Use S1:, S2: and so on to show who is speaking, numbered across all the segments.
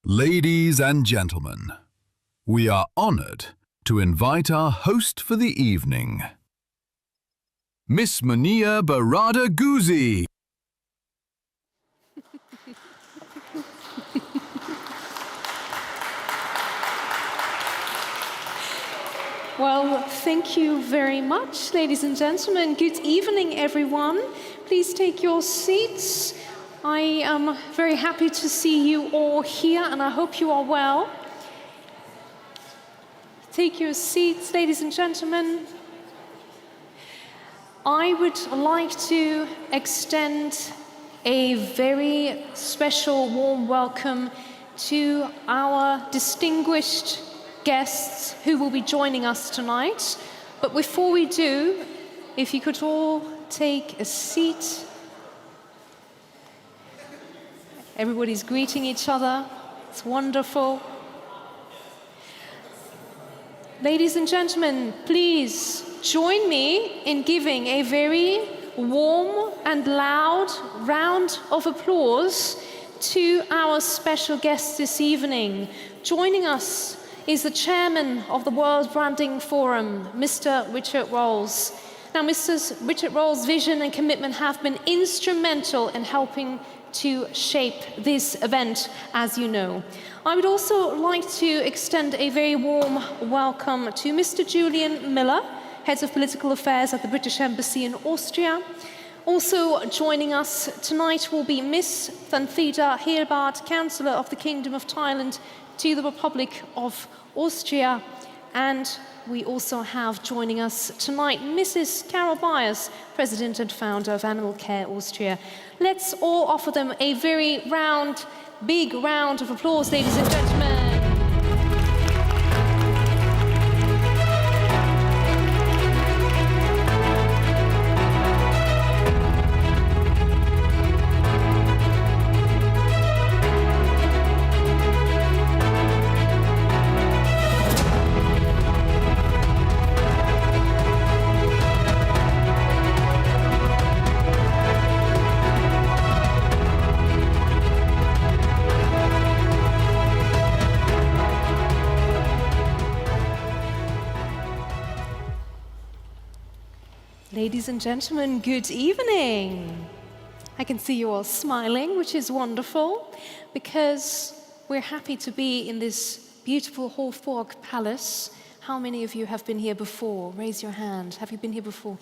S1: Ladies and gentlemen, we are honored to invite our host for the evening, Miss Mounia Berrada-Gouzi.
S2: Well, thank you very much, ladies and gentlemen. Good evening, everyone. Please take your seats. I am very happy to see you all here, and I hope you are well. Take your seats, ladies and gentlemen. I would like to extend a very special warm welcome to our distinguished guests who will be joining us tonight. But before we do, if you could all take a seat. Everybody's greeting each other. It's wonderful. Ladies and gentlemen, please join me in giving a very warm and loud round of applause to our special guests this evening. Joining us is the chairman of the World Branding Forum, Mr. Richard Rolls. Now, Mr. Richard Rolls' vision and commitment have been instrumental in helping to shape this event, as you know. I would also like to extend a very warm welcome to Mr. Julian Miller, Head of Political Affairs at the British Embassy in Austria. Also joining us tonight will be Miss Thanthida Heelbard, Chancellor of the Kingdom of Thailand to the Republic of Austria. And we also have joining us tonight Mrs. Carol Byers, President and Founder of Animal Care Austria. Let's all offer them a very big round of applause, ladies and gentlemen. Ladies and gentlemen, good evening. I can see you all smiling, which is wonderful, because we're happy to be in this beautiful Hofburg Palace. How many of you have been here before? Raise your hand. Have you been here before?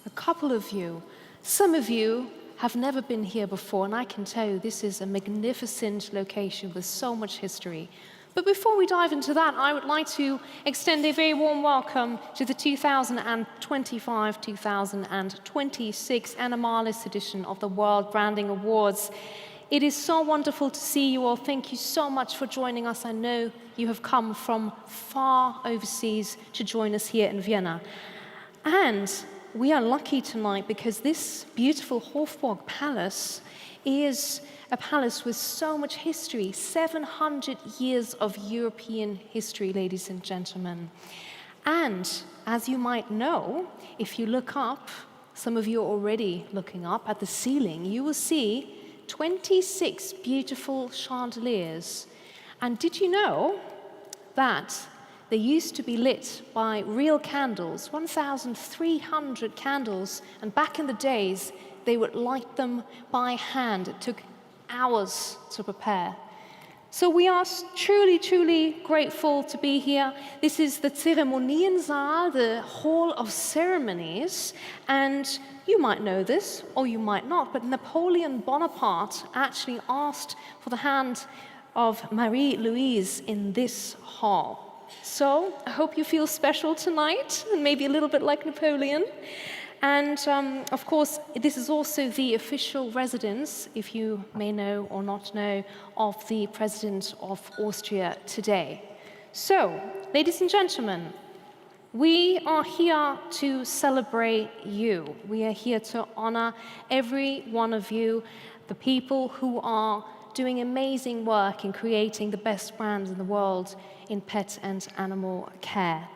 S2: A couple of you. Some of you have never been here before, and I can tell you this is a magnificent location with so much history. But before we dive into that, I would like to extend a very warm welcome to the 2025-2026 Animalis edition of the World Branding Awards. It is so wonderful to see you all. Thank you so much for joining us. I know you have come from far overseas to join us here in Vienna. And we are lucky tonight because this beautiful Hofburg Palace is a palace with so much history, 700 years of European history, ladies and gentlemen. And as you might know, if you look up, some of you are already looking up at the ceiling, you will see 26 beautiful chandeliers. And did you know that they used to be lit by real candles, 1,300 candles, and back in the days, they would light them by hand. It took hours to prepare. So we are truly, truly grateful to be here. This is the Zeremoniensaal, the Hall of Ceremonies, and you might know this, or you might not, but Napoleon Bonaparte actually asked for the hand of Marie-Louise in this hall. So I hope you feel special tonight, and maybe a little bit like Napoleon. And of course, this is also the official residence, if you may know or not know, of the President of Austria today. So, ladies and gentlemen, we are here to celebrate you. We are here to honor every one of you, the people who are doing amazing work in creating the best brands in the world in pet and animal care.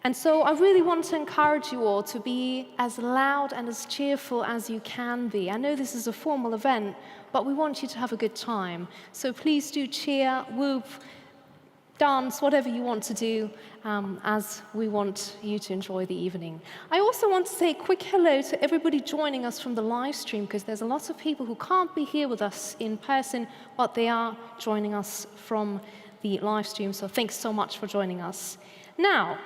S2: And so I really want to encourage you all to be as loud and as cheerful as you can be. I know this is a formal event, but we want you to have a good time. So please do cheer, whoop, dance, whatever you want to do, as we want you to enjoy the evening. I also want to say a quick hello to everybody joining us from the live stream, because there's a lot of people who can't be here with us in person, but they are joining us from the live stream, so thanks so much for joining us. Now,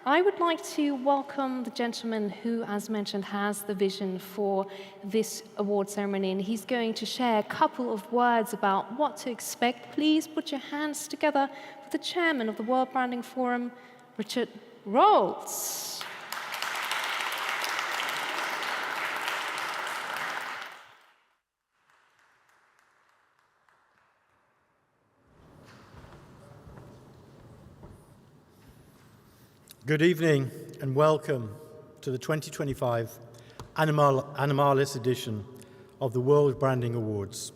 S2: I would like to welcome the gentleman who, as mentioned, has the vision for this award ceremony, and he's going to share a couple of words about what to expect. Please put your hands together for the chairman of the World Branding Forum, Richard Rolls.
S3: Good evening and welcome to the 2025 Animalis edition of the World Branding Awards,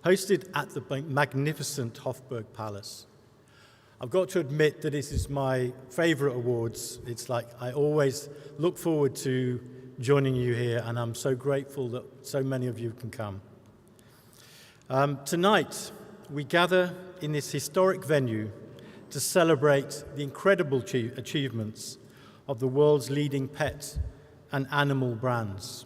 S3: hosted at the magnificent Hofburg Palace. I've got to admit that this is my favorite awards. It's like I always look forward to joining you here, and I'm so grateful that so many of you can come. Tonight, we gather in this historic venue to celebrate the incredible achievements of the world's leading pet and animal brands.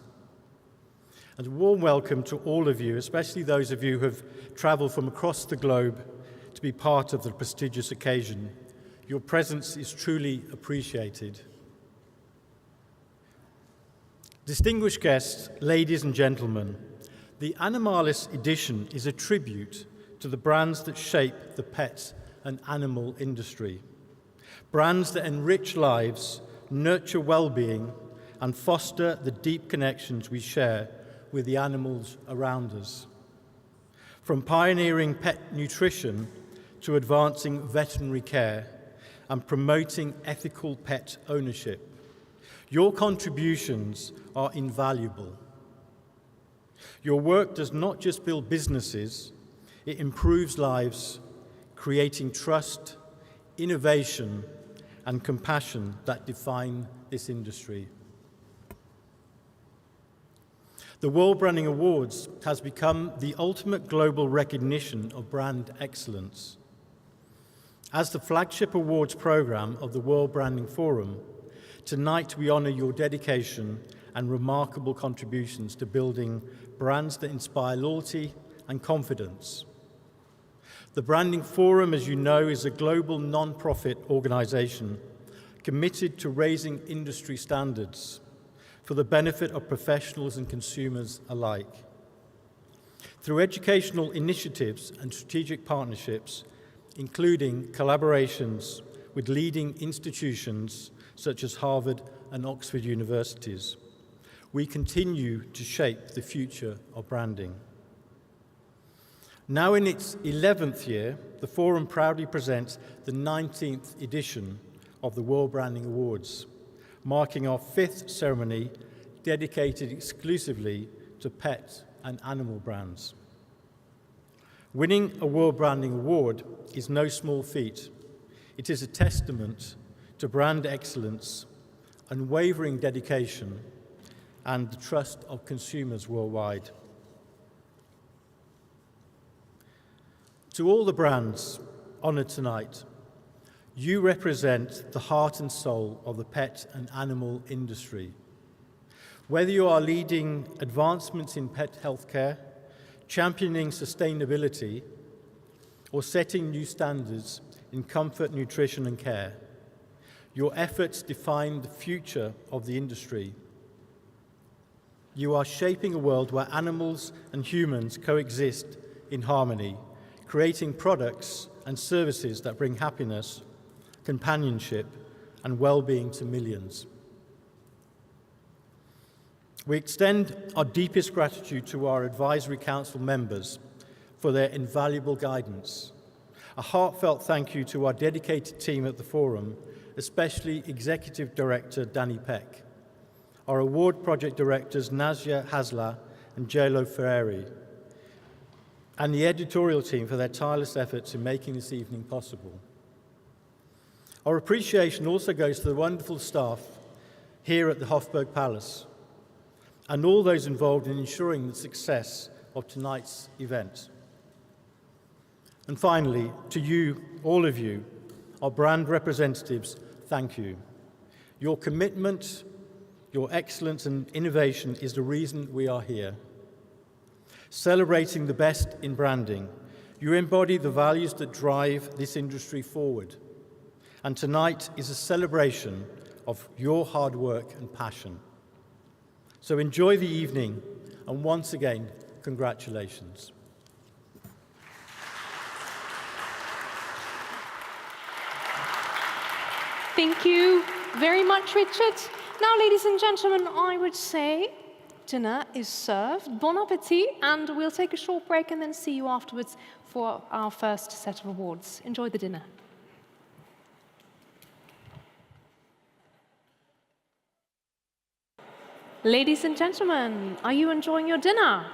S3: And a warm welcome to all of you, especially those of you who have traveled from across the globe to be part of the prestigious occasion. Your presence is truly appreciated. Distinguished guests, ladies and gentlemen, the Animalis edition is a tribute to the brands that shape the pet and animal industry. Brands that enrich lives, nurture well-being, and foster the deep connections we share with the animals around us. From pioneering pet nutrition to advancing veterinary care and promoting ethical pet ownership, your contributions are invaluable. Your work does not just build businesses, it improves lives, creating trust, innovation, and compassion that define this industry. The World Branding Awards has become the ultimate global recognition of brand excellence. As the flagship awards program of the World Branding Forum, tonight we honor your dedication and remarkable contributions to building brands that inspire loyalty and confidence. The Branding Forum, as you know, is a global non-profit organization committed to raising industry standards for the benefit of professionals and consumers alike. Through educational initiatives and strategic partnerships, including collaborations with leading institutions such as Harvard and Oxford universities, we continue to shape the future of branding. Now in its 11th year, the Forum proudly presents the 19th edition of the World Branding Awards, marking our 5th ceremony dedicated exclusively to pet and animal brands. Winning a World Branding Award is no small feat. It is a testament to brand excellence, unwavering dedication, and the trust of consumers worldwide. To all the brands honored tonight, you represent the heart and soul of the pet and animal industry. Whether you are leading advancements in pet healthcare, championing sustainability, or setting new standards in comfort, nutrition, and care, your efforts define the future of the industry. You are shaping a world where animals and humans coexist in harmony, creating products and services that bring happiness, companionship, and well-being to millions. We extend our deepest gratitude to our Advisory Council members for their invaluable guidance. A heartfelt thank you to our dedicated team at the Forum, especially Executive Director Danny Peck, our award project directors Nazia Hasla and Jelo Ferreri, and the editorial team for their tireless efforts in making this evening possible. Our appreciation also goes to the wonderful staff here at the Hofburg Palace and all those involved in ensuring the success of tonight's event. And finally, to you, all of you, our brand representatives, thank you. Your commitment, your excellence and innovation is the reason we are here. Celebrating the best in branding, you embody the values that drive this industry forward. And tonight is a celebration of your hard work and passion. So enjoy the evening, and once again, congratulations.
S2: Thank you very much, Richard. Now, ladies and gentlemen, I would say dinner is served. Bon appetit, and we'll take a short break and then see you afterwards for our first set of awards. Enjoy the dinner. Ladies and gentlemen, are you enjoying your dinner?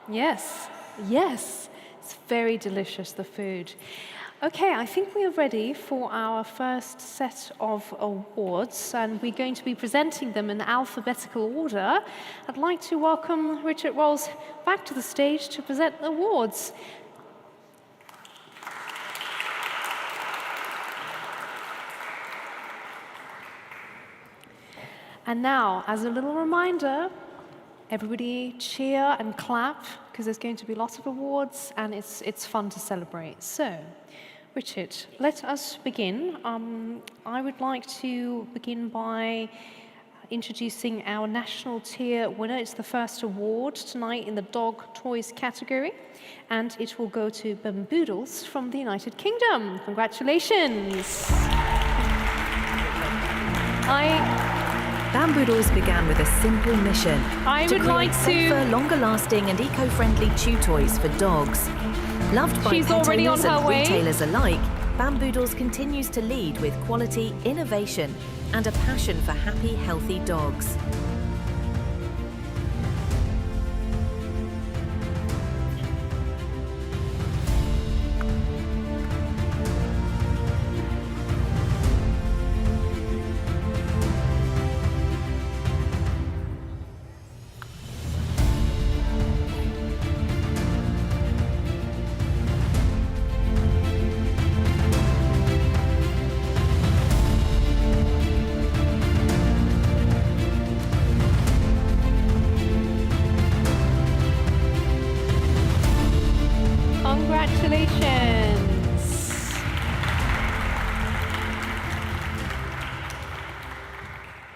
S2: Yes, yes. It's very delicious, the food. Okay, I think we are ready for our first set of awards, and we're going to be presenting them in alphabetical order. I'd like to welcome Richard Rolls back to the stage to present the awards. And now, as a little reminder, everybody cheer and clap, because there's going to be lots of awards, and it's fun to celebrate. So, Richard, let us begin. I would like to begin by introducing our national tier winner. It's the first award tonight in the dog toys category, and it will go to Bamboodles from the United Kingdom. Congratulations.
S4: Bamboodles began with a simple mission.
S2: I would like to
S4: safer, longer-lasting and eco-friendly chew toys for dogs. Loved by pet owners and retailers alike, Bamboodles continues to lead with quality, innovation, and a passion for happy, healthy dogs.
S2: Congratulations.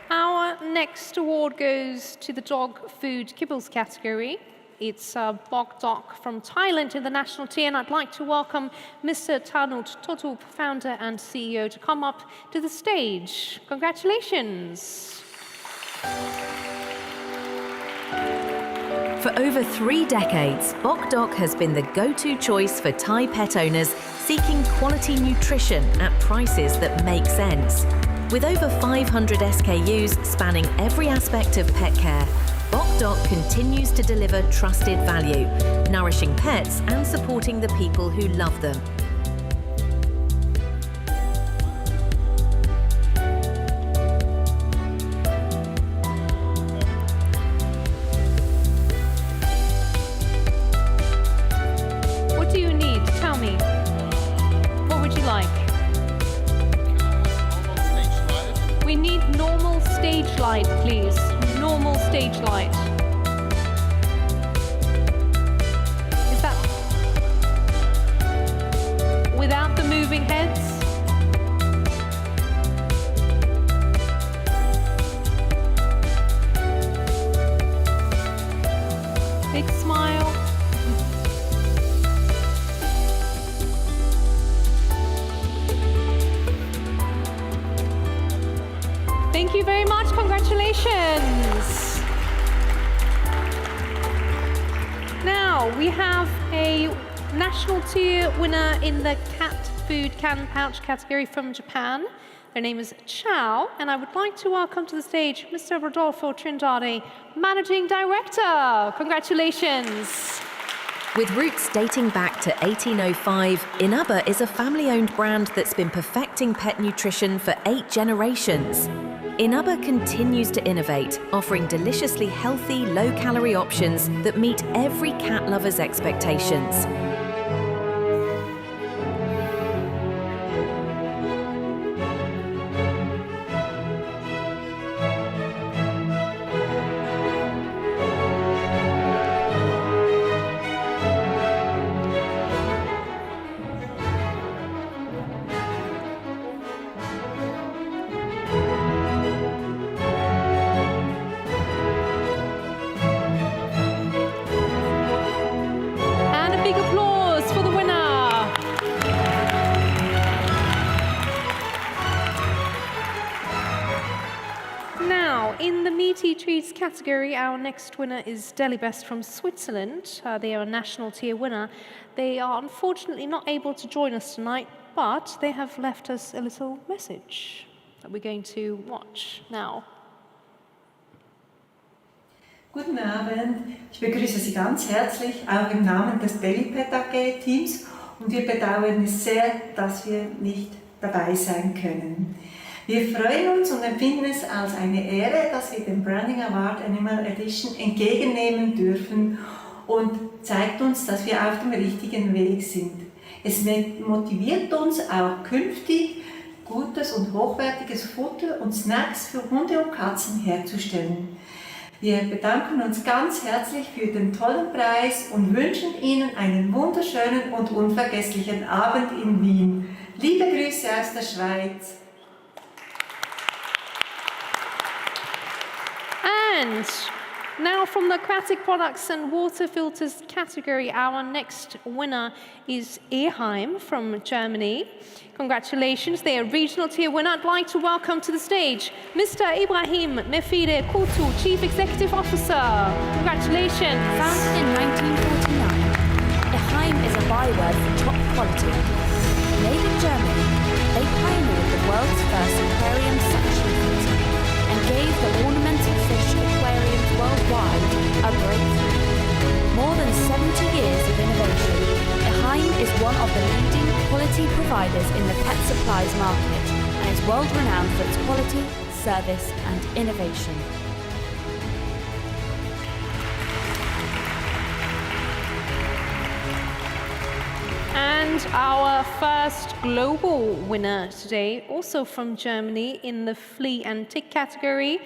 S2: Our next award goes to the dog food kibbles category. It's Bok Dok from Thailand in the national tier, and I'd like to welcome Mr. Tanut Totup, founder and CEO, to come up to the stage. Congratulations.
S4: For over 3 decades, Bok Dok has been the go-to choice for Thai pet owners seeking quality nutrition at prices that make sense. With over 500 SKUs spanning every aspect of pet care, Bok Dok continues to deliver trusted value, nourishing pets and supporting the people who love them.
S2: What do you need? Tell me. What would you like? We need normal stage light, please. Normal stage light. Is that without the moving heads? Big smile. Thank you very much. Congratulations. Now we have a national tier winner in the cat food can pouch category from Japan. Their name is Chow, and I would like to welcome to the stage Mr. Rodolfo Trindade, Managing Director. Congratulations.
S4: With roots dating back to 1805, Inaba is a family-owned brand that's been perfecting pet nutrition for 8 generations. Inaba continues to innovate, offering deliciously healthy, low-calorie options that meet every cat lover's expectations.
S2: Treats category, our next winner is Deli Best from Switzerland. They are a national tier winner. They are unfortunately not able to join us tonight, but they have left us a little message that we're going to watch now.
S5: Guten Abend, ich begrüße Sie ganz herzlich, auch im Namen des Delipet AG Teams, und wir bedauern es sehr, dass wir nicht dabei sein können. Wir freuen uns und empfinden es als eine Ehre, dass wir den Branding Award Animal Edition entgegennehmen dürfen und zeigt uns, dass wir auf dem richtigen Weg sind. Es motiviert uns auch künftig, gutes und hochwertiges Futter und Snacks für Hunde und Katzen herzustellen. Wir bedanken uns ganz herzlich für den tollen Preis und wünschen Ihnen einen wunderschönen und unvergesslichen Abend in Wien. Liebe Grüße aus der Schweiz.
S2: And now from the aquatic products and water filters category, our next winner is Eheim from Germany. Congratulations, they are regional tier winner. I'd like to welcome to the stage Mr. Ibrahim Mefide Kutu, Chief Executive Officer. Congratulations.
S6: Founded in 1949, Eheim is a byword for top quality. Made in Germany, they pioneered the world's first aquarium suction filter and gave the ornamental fish aquariums worldwide a breakthrough. More than 70 years of innovation, Eheim is one of the leading quality providers in the pet supplies market and is world renowned for its quality, service and innovation.
S2: And our first global winner today, also from Germany in the flea and tick category.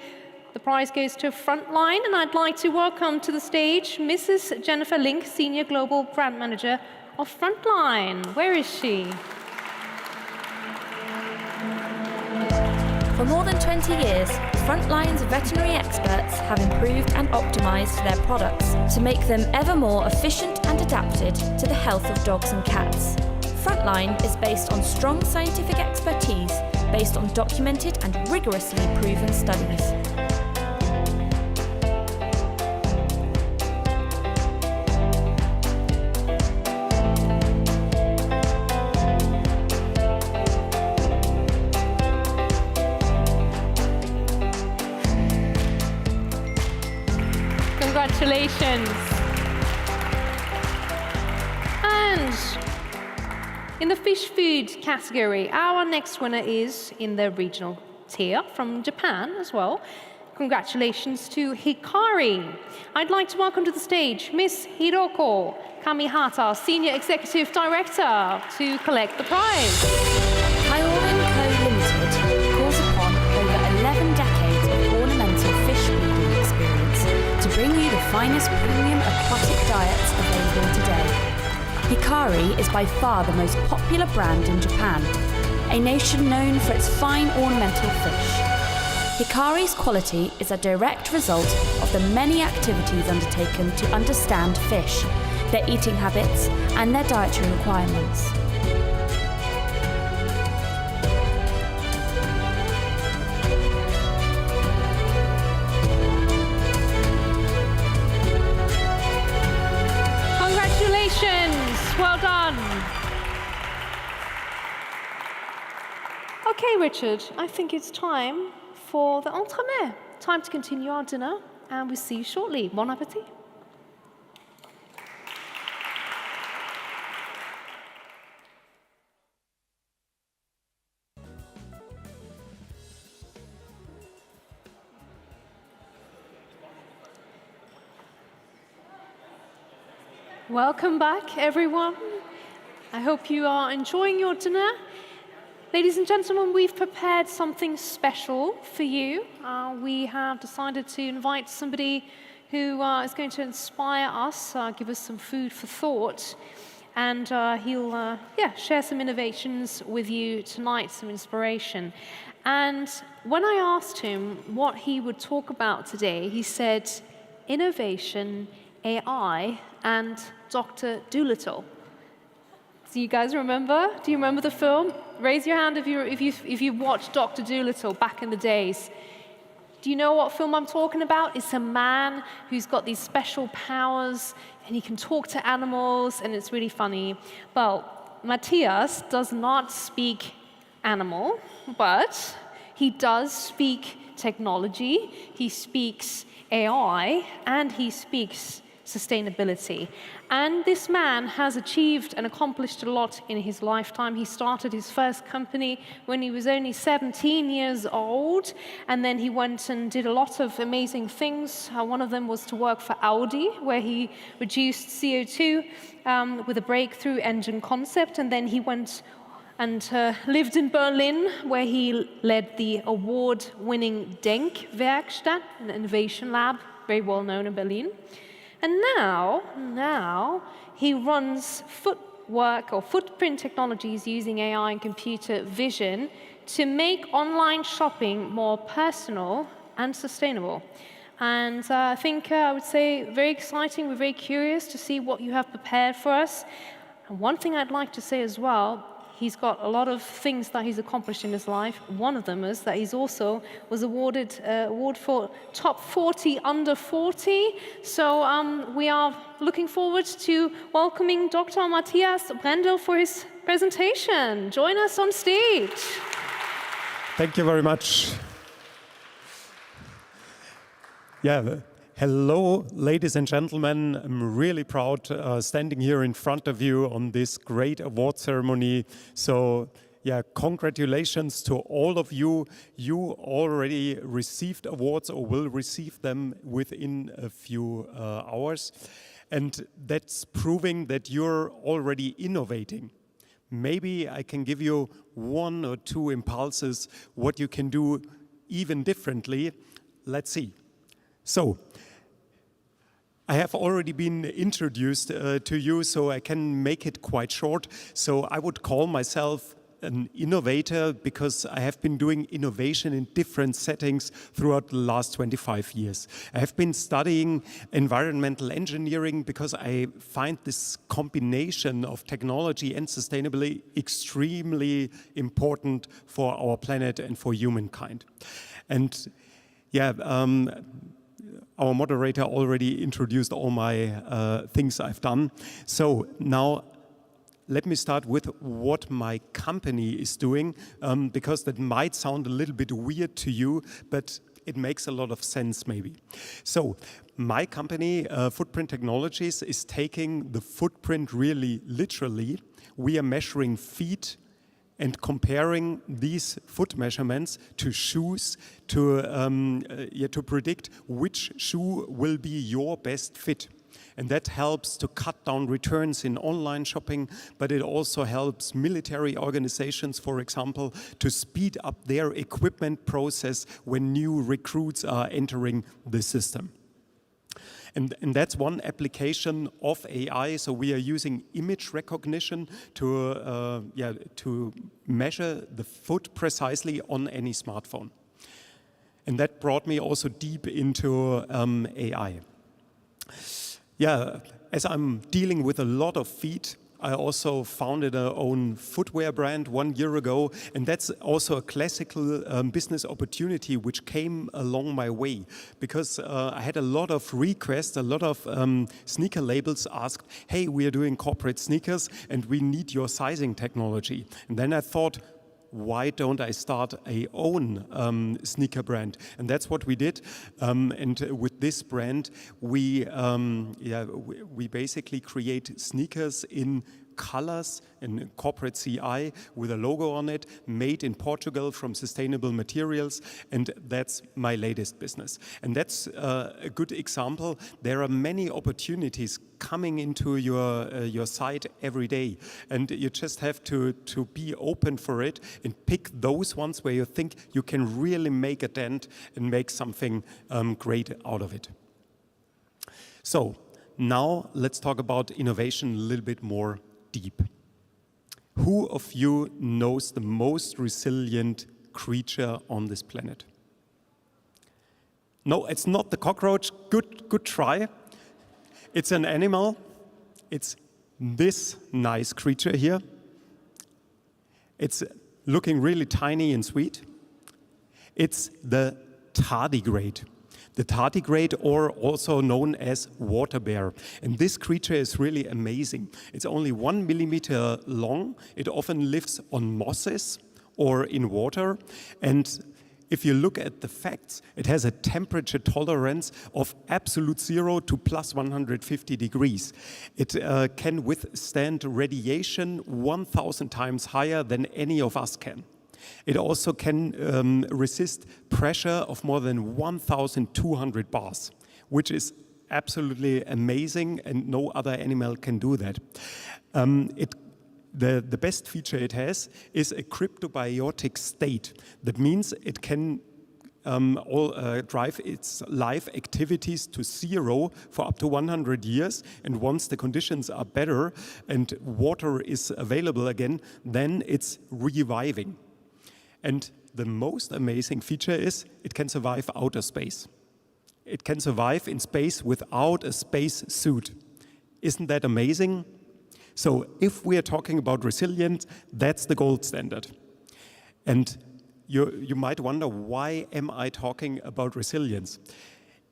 S2: The prize goes to Frontline, and I'd like to welcome to the stage Mrs. Jennifer Link, Senior Global Brand Manager of Frontline. Where is she?
S6: For more than 20 years, Frontline's veterinary experts have improved and optimised their products to make them ever more efficient and adapted to the health of dogs and cats. Frontline is based on strong scientific expertise based on documented and rigorously proven studies.
S2: Congratulations. And in the fish food category, our next winner is in the regional tier from Japan as well. Congratulations to Hikari. I'd like to welcome to the stage Miss Hiroko Kamihata, Senior Executive Director, to collect the prize.
S6: Hyorin Co. Limited calls upon over 11 decades of ornamental fish breeding experience to bring you the finest premium aquatic diets available today. Hikari is by far the most popular brand in Japan, a nation known for its fine ornamental fish. Hikari's quality is a direct result of the many activities undertaken to understand fish, their eating habits, and their dietary requirements.
S2: Well done. Okay, Richard, I think it's time for the entremet. Time to continue our dinner, and we'll see you shortly. Bon appétit. Welcome back, everyone. I hope you are enjoying your dinner. Ladies and gentlemen, we've prepared something special for you. We have decided to invite somebody who is going to inspire us, give us some food for thought, and he'll share some innovations with you tonight, some inspiration. And when I asked him what he would talk about today, he said, innovation, AI, and Dr. Dolittle. Do you guys remember? Do you remember the film? Raise your hand if you watched Dr. Dolittle back in the days. Do you know what film I'm talking about? It's a man who's got these special powers and he can talk to animals and it's really funny. Well, Matthias does not speak animal, but he does speak technology, he speaks AI, and he speaks sustainability. And this man has achieved and accomplished a lot in his lifetime. He started his first company when he was only 17 years old, and then he went and did a lot of amazing things. One of them was to work for Audi, where he reduced CO2 with a breakthrough engine concept, and then he went and lived in Berlin, where he led the award-winning Denkwerkstatt, an innovation lab, very well known in Berlin. And now he runs footprint technologies using AI and computer vision to make online shopping more personal and sustainable. And I think I would say very exciting. We're very curious to see what you have prepared for us. And one thing I'd like to say as well, he's got a lot of things that he's accomplished in his life. One of them is that he's also was awarded an award for top 40 under 40. So we are looking forward to welcoming Dr. Matthias Brendel for his presentation. Join us on stage.
S7: Thank you very much. Yeah. Hello, ladies and gentlemen. I'm really proud standing here in front of you on this great award ceremony. So, yeah, congratulations to all of you. You already received awards or will receive them within a few hours. And that's proving that you're already innovating. Maybe I can give you one or two impulses what you can do even differently. Let's see. So, I have already been introduced to you, so I can make it quite short. So I would call myself an innovator because I have been doing innovation in different settings throughout the last 25 years. I have been studying environmental engineering because I find this combination of technology and sustainability extremely important for our planet and for humankind. And yeah, our moderator already introduced all my things I've done. So now let me start with what my company is doing, because that might sound a little bit weird to you, but it makes a lot of sense maybe. So my company, Footprint Technologies, is taking the footprint really literally. We are measuring feet and comparing these foot measurements to shoes to predict which shoe will be your best fit. And that helps to cut down returns in online shopping, but it also helps military organizations, for example, to speed up their equipment process when new recruits are entering the system. And that's one application of AI. So we are using image recognition to measure the foot precisely on any smartphone. And that brought me also deep into AI. Yeah, as I'm dealing with a lot of feet, I also founded our own footwear brand 1 year ago, and that's also a classical business opportunity which came along my way, because I had a lot of requests, a lot of sneaker labels asked, hey, we are doing corporate sneakers and we need your sizing technology. And then I thought, why don't I start a own sneaker brand? And that's what we did. And with this brand, we basically create sneakers in colors in corporate CI with a logo on it, made in Portugal from sustainable materials, and that's my latest business. And that's a good example. There are many opportunities coming into your site every day, and you just have to be open for it and pick those ones where you think you can really make a dent and make something great out of it. So now let's talk about innovation a little bit more deep. Who of you knows the most resilient creature on this planet? No, it's not the cockroach. Good try. It's an animal. It's this nice creature here. It's looking really tiny and sweet. It's the tardigrade. The tardigrade, or also known as water bear. And this creature is really amazing. It's only 1 millimeter long. It often lives on mosses or in water. And if you look at the facts, it has a temperature tolerance of absolute 0 to plus 150 degrees. It can withstand radiation 1,000 times higher than any of us can. It also can resist pressure of more than 1,200 bars, which is absolutely amazing, and no other animal can do that. The best feature it has is a cryptobiotic state. That means it can drive its life activities to 0 for up to 100 years, and once the conditions are better and water is available again, then it's reviving. And the most amazing feature is it can survive outer space. It can survive in space without a space suit. Isn't that amazing? So if we are talking about resilience, that's the gold standard. And you might wonder, why am I talking about resilience?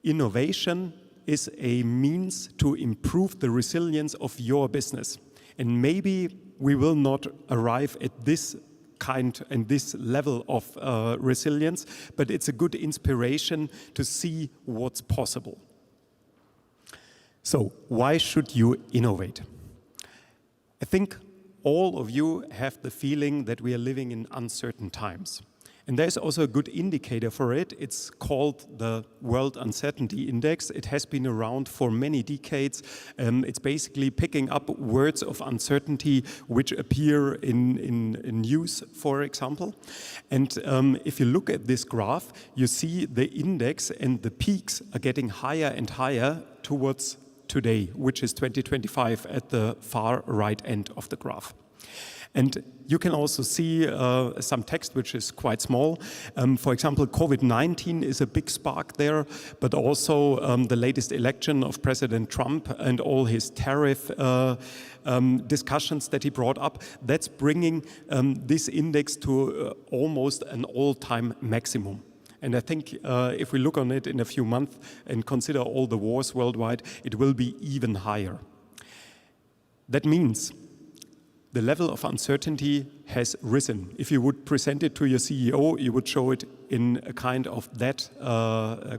S7: Innovation is a means to improve the resilience of your business. And maybe we will not arrive at this kind and this level of resilience, but it's a good inspiration to see what's possible. So why should you innovate? I think all of you have the feeling that we are living in uncertain times. And there's also a good indicator for it. It's called the World Uncertainty Index. It has been around for many decades. It's basically picking up words of uncertainty which appear in news, for example. And if you look at this graph, you see the index and the peaks are getting higher and higher towards today, which is 2025 at the far right end of the graph. And you can also see some text which is quite small. For example, COVID-19 is a big spark there, but also the latest election of President Trump and all his tariff discussions that he brought up, that's bringing this index to almost an all-time maximum. And I think if we look on it in a few months and consider all the wars worldwide, it will be even higher. That means the level of uncertainty has risen. If you would present it to your CEO, you would show it in a kind of that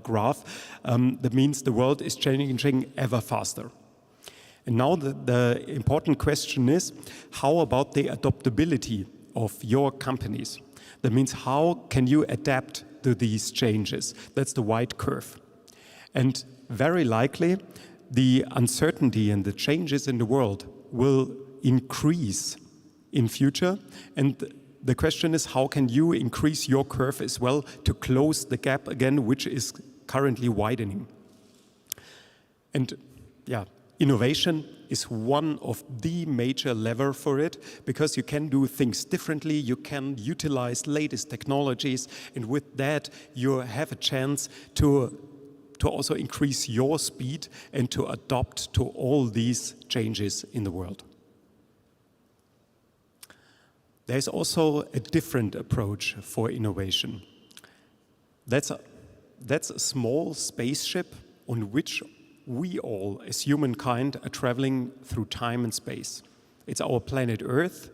S7: graph. That means the world is changing ever faster. And now the important question is, how about the adaptability of your companies? That means how can you adapt to these changes? That's the white curve. And very likely, the uncertainty and the changes in the world will increase in future, and the question is, how can you increase your curve as well to close the gap again, which is currently widening? And yeah, innovation is one of the major levers for it, because you can do things differently, you can utilize latest technologies, and with that you have a chance to also increase your speed and to adapt to all these changes in the world. There's also a different approach for innovation. That's a small spaceship on which we all, as humankind, are traveling through time and space. It's our planet Earth,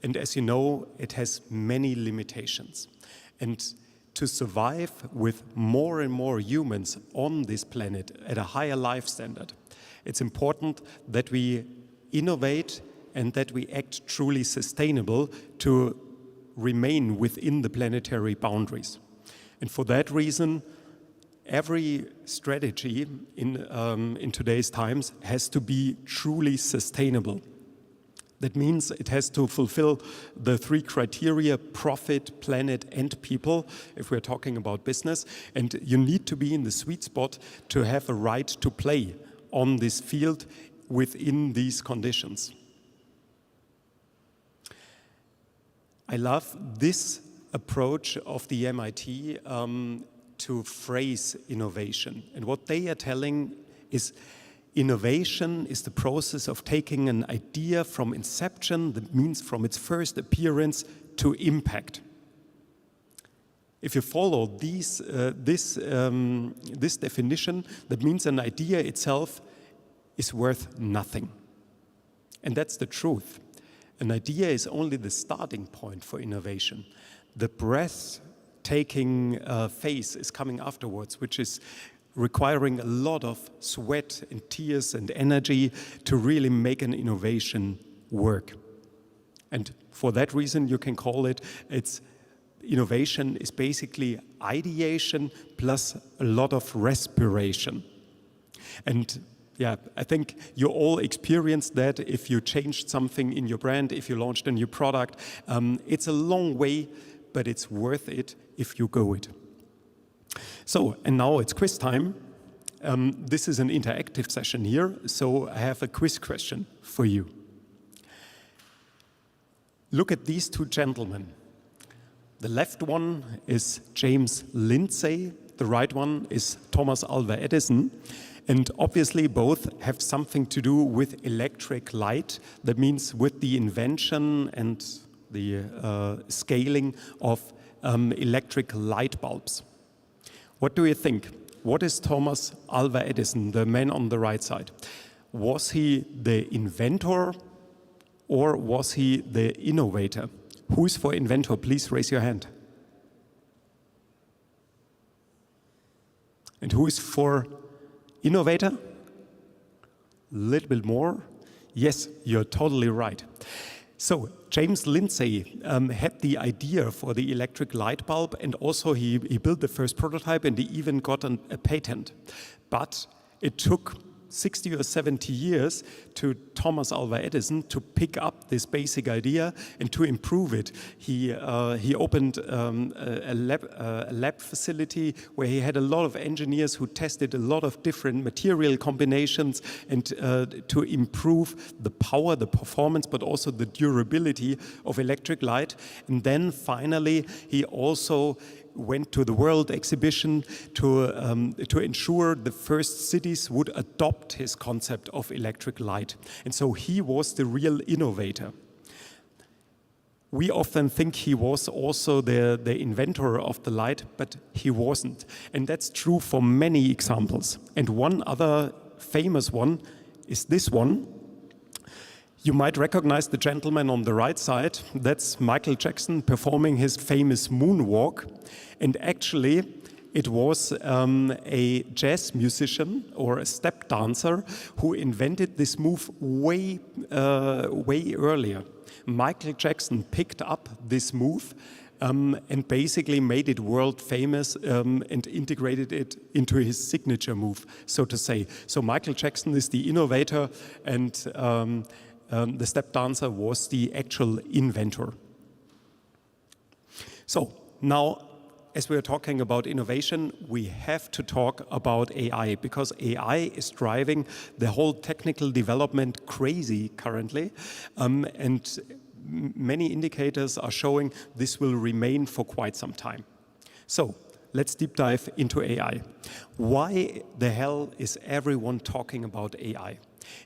S7: and as you know, it has many limitations. And to survive with more and more humans on this planet at a higher life standard, it's important that we innovate and that we act truly sustainable to remain within the planetary boundaries. And for that reason, every strategy in today's times has to be truly sustainable. That means it has to fulfill the 3 criteria: profit, planet, and people, if we're talking about business. And you need to be in the sweet spot to have a right to play on this field within these conditions. I love this approach of the MIT to phrase innovation. And what they are telling is innovation is the process of taking an idea from inception, that means from its first appearance, to impact. If you follow this definition, that means an idea itself is worth nothing. And that's the truth. An idea is only the starting point for innovation. The breathtaking phase is coming afterwards, which is requiring a lot of sweat and tears and energy to really make an innovation work. And for that reason, you can call it, innovation is basically ideation plus a lot of respiration. And yeah, I think you all experienced that if you changed something in your brand, if you launched a new product. It's a long way, but it's worth it if you go it. So, and now it's quiz time. This is an interactive session here, so I have a quiz question for you. Look at these 2 gentlemen. The left one is James Lindsay, the right one is Thomas Alva Edison. And obviously both have something to do with electric light. That means with the invention and the scaling of electric light bulbs. What do you think? What is Thomas Alva Edison, the man on the right side? Was he the inventor or was he the innovator? Who is for inventor? Please raise your hand. And who is for innovator? A little bit more. Yes, you're totally right. So James Lindsay had the idea for the electric light bulb, and also he built the first prototype, and he even got a patent. But it took 60 or 70 years to Thomas Alva Edison to pick up this basic idea and to improve it. He opened a lab facility where he had a lot of engineers who tested a lot of different material combinations and to improve the power, the performance, but also the durability of electric light. And then finally, he also went to the World Exhibition to ensure the first cities would adopt his concept of electric light. And so he was the real innovator. We often think he was also the inventor of the light, but he wasn't. And that's true for many examples. And one other famous one is this one. You might recognize the gentleman on the right side. That's Michael Jackson performing his famous moonwalk. And actually, it was a jazz musician or a step dancer who invented this move way earlier. Michael Jackson picked up this move and basically made it world famous and integrated it into his signature move, so to say. So Michael Jackson is the innovator, and the step dancer was the actual inventor. So now, as we are talking about innovation, we have to talk about AI, because AI is driving the whole technical development crazy currently, and many indicators are showing this will remain for quite some time. So let's deep dive into AI. Why the hell is everyone talking about AI?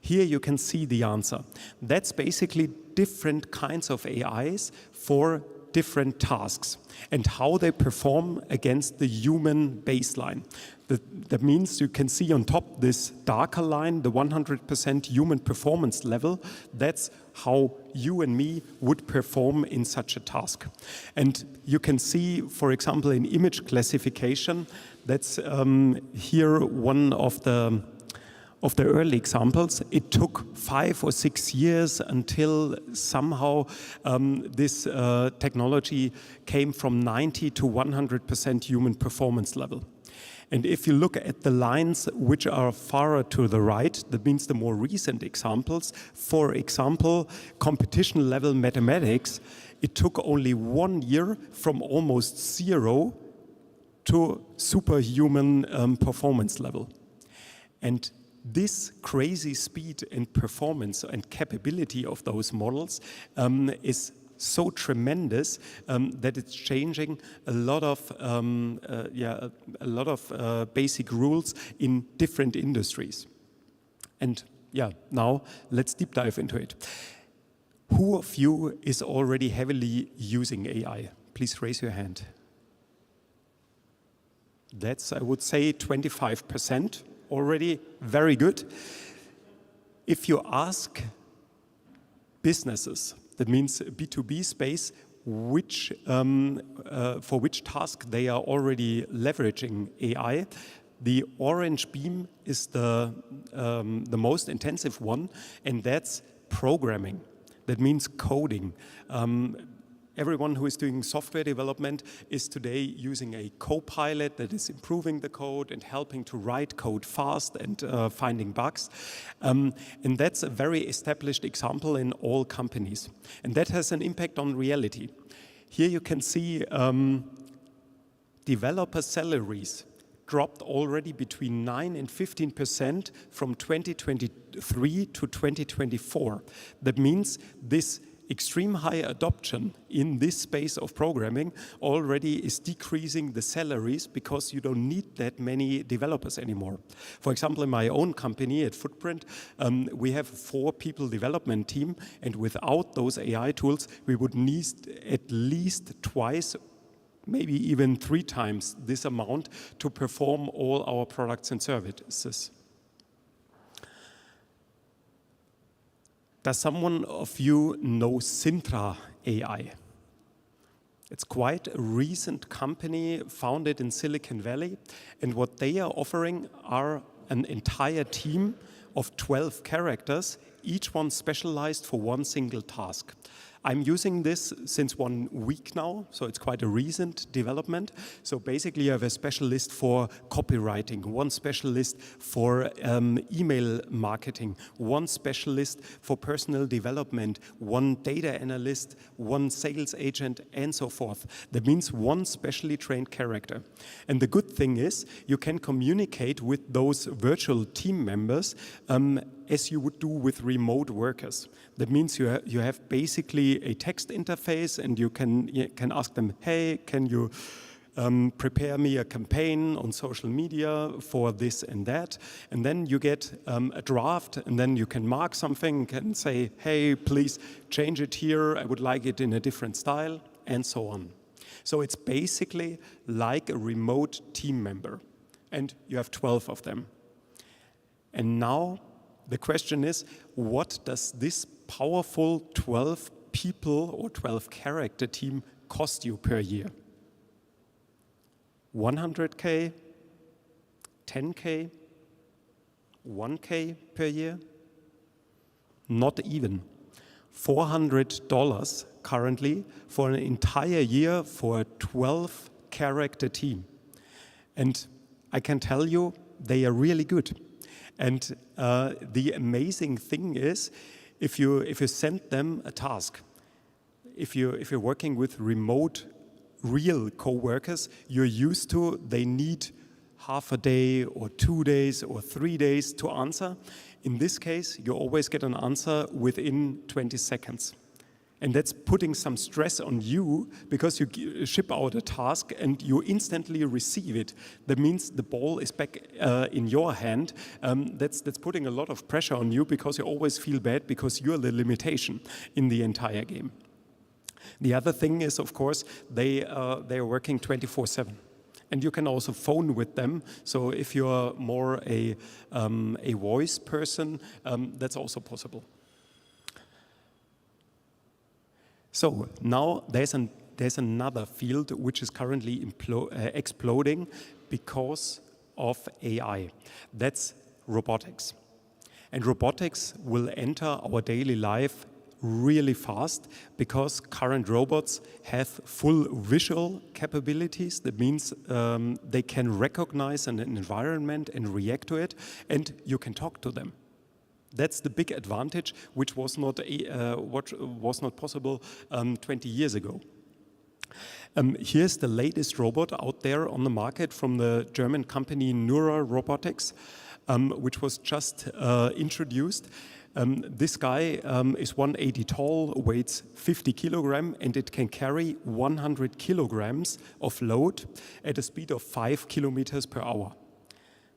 S7: Here you can see the answer. That's basically different kinds of AIs for different tasks and how they perform against the human baseline. That means you can see on top this darker line, the 100% human performance level. That's how you and me would perform in such a task. And you can see, for example, in image classification, that's here one of of the early examples, it took 5 or 6 years until somehow this technology came from 90 to 100% human performance level. And if you look at the lines which are far to the right, that means the more recent examples, for example, competition level mathematics, it took only 1 year from almost 0 to superhuman performance level. And this crazy speed and performance and capability of those models is so tremendous that it's changing a lot of basic rules in different industries. And yeah, now let's deep dive into it. Who of you is already heavily using AI? Please raise your hand. That's, I would say, 25% already. Very good. If you ask businesses, that means B2B space, for which task they are already leveraging AI, the orange beam is the most intensive one, and that's programming. That means coding. Everyone who is doing software development is today using a co-pilot that is improving the code and helping to write code fast and finding bugs. And that's a very established example in all companies. And that has an impact on reality. Here you can see developer salaries dropped already between 9 and 15% from 2023 to 2024. That means this extreme high adoption in this space of programming already is decreasing the salaries because you don't need that many developers anymore. For example, in my own company at Footprint, we have a 4-people development team, and without those AI tools, we would need at least twice, maybe even 3 times this amount to perform all our products and services. Does someone of you know Sintra AI? It's quite a recent company founded in Silicon Valley, and what they are offering are an entire team of 12 characters, each one specialized for one single task. I'm using this since 1 week now, so it's quite a recent development. So basically you have a specialist for copywriting, one specialist for email marketing, one specialist for personal development, one data analyst, one sales agent, and so forth. That means one specially trained character. And the good thing is you can communicate with those virtual team members as you would do with remote workers. That means you have basically a text interface, and you can ask them, hey, can you prepare me a campaign on social media for this and that? And then you get a draft, and then you can mark something and say, hey, please change it here. I would like it in a different style, and so on. So it's basically like a remote team member, and you have 12 of them. And now the question is, what does this powerful 12 people or 12 character team cost you per year? 100K, 10K, 1K per year? Not even. $400 currently for an entire year for a 12 character team. And I can tell you, they are really good. And the amazing thing is, if you send them a task, if you're working with remote, real co-workers, you're used to, they need half a day or 2 days or 3 days to answer. In this case, you always get an answer within 20 seconds. And that's putting some stress on you because you ship out a task and you instantly receive it. That means the ball is back in your hand. That's putting a lot of pressure on you because you always feel bad because you're the limitation in the entire game. The other thing is, of course, they are working 24/7. And you can also phone with them. So if you're more a voice person, that's also possible. So now there's another field which is currently exploding because of AI. That's robotics. And robotics will enter our daily life really fast because current robots have full visual capabilities. That means they can recognize an environment and react to it, and you can talk to them. That's the big advantage, which was not possible 20 years ago. Here's the latest robot out there on the market from the German company Neura Robotics, which was just introduced. This guy is 180 tall, weighs 50 kilograms, and it can carry 100 kilograms of load at a speed of 5 kilometers per hour.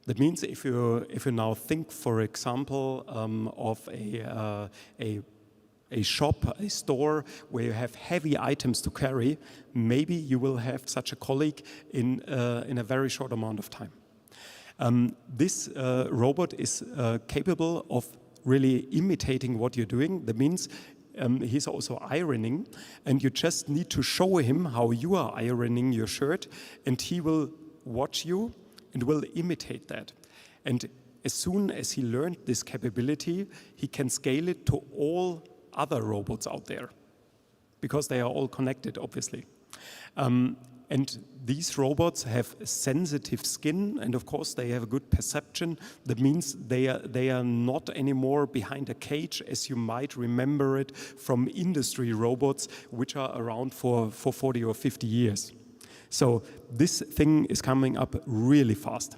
S7: That means if you now think, for example, of a shop, a store where you have heavy items to carry, maybe you will have such a colleague in a very short amount of time. This robot is capable of really imitating what you're doing. That means he's also ironing, and you just need to show him how you are ironing your shirt, and he will watch you and will imitate that. And as soon as he learned this capability, he can scale it to all other robots out there, because they are all connected, obviously. And these robots have sensitive skin, and of course they have a good perception. That means they are not anymore behind a cage, as you might remember it from industry robots, which are around for 40 or 50 years. So this thing is coming up really fast.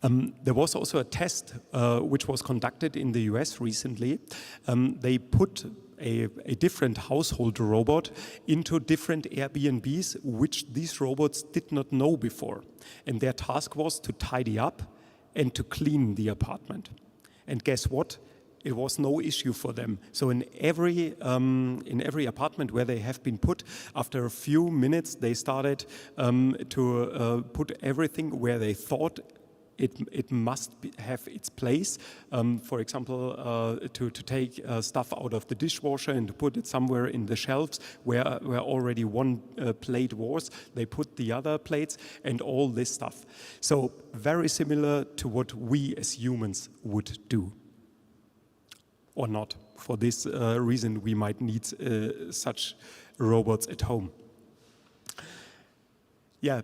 S7: There was also a test which was conducted in the US recently. They put a different household robot into different Airbnbs, which these robots did not know before. And their task was to tidy up and to clean the apartment. And guess what? It was no issue for them. So in every apartment where they have been put, after a few minutes, they started to put everything where they thought it must have its place. For example, to take stuff out of the dishwasher and to put it somewhere in the shelves where already one plate was. They put the other plates and all this stuff. So very similar to what we as humans would do. Or not. For this reason, we might need such robots at home. Yeah.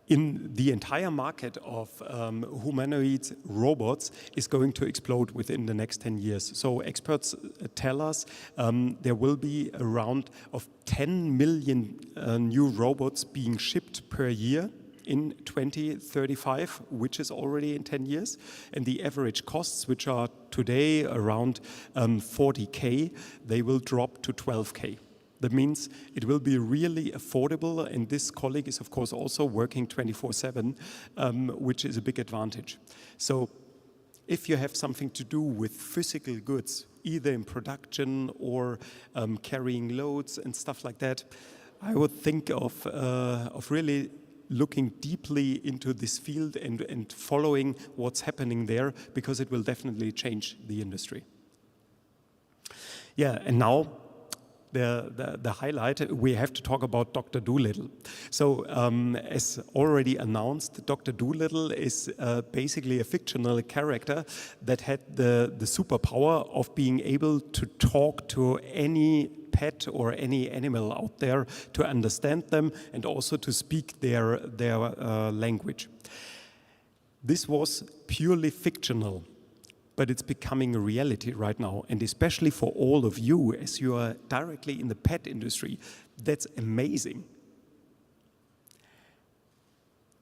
S7: In the entire market of humanoid robots is going to explode within the next 10 years. So experts tell us there will be around of 10 million new robots being shipped per year in 2035, which is already in 10 years. And the average costs, which are today around 40K, they will drop to 12K. That means it will be really affordable, and this colleague is of course also working 24/7, which is a big advantage. So if you have something to do with physical goods, either in production or carrying loads and stuff like that, I would think of really looking deeply into this field and following what's happening there, because it will definitely change the industry. Yeah, and now the highlight, we have to talk about Dr. Dolittle. So as already announced, Dr. Dolittle is basically a fictional character that had the superpower of being able to talk to any pet or any animal out there, to understand them and also to speak their language. This was purely fictional, but it's becoming a reality right now. And especially for all of you, as you are directly in the pet industry, that's amazing.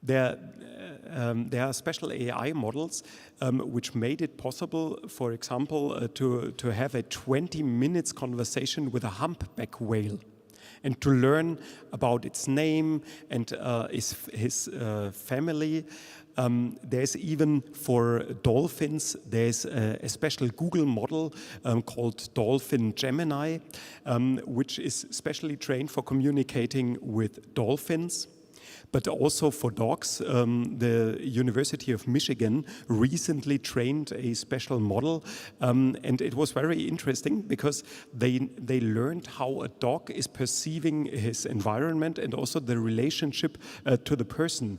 S7: There are special AI models which made it possible, for example, to have a 20 minutes conversation with a humpback whale and to learn about its name and his family. There's even for dolphins, there's a special Google model called Dolphin Gemini, which is specially trained for communicating with dolphins. But also for dogs, the University of Michigan recently trained a special model, and it was very interesting because they learned how a dog is perceiving his environment and also the relationship to the person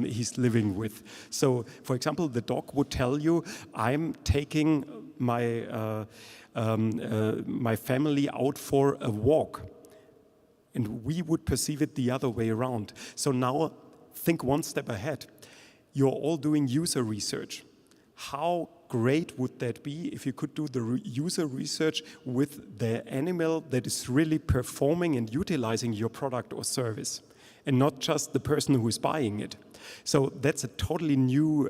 S7: he's living with. So, for example, the dog would tell you, I'm taking my family out for a walk. And we would perceive it the other way around. So now think one step ahead. You're all doing user research. How great would that be if you could do the user research with the animal that is really performing and utilizing your product or service, and not just the person who is buying it? So that's a totally new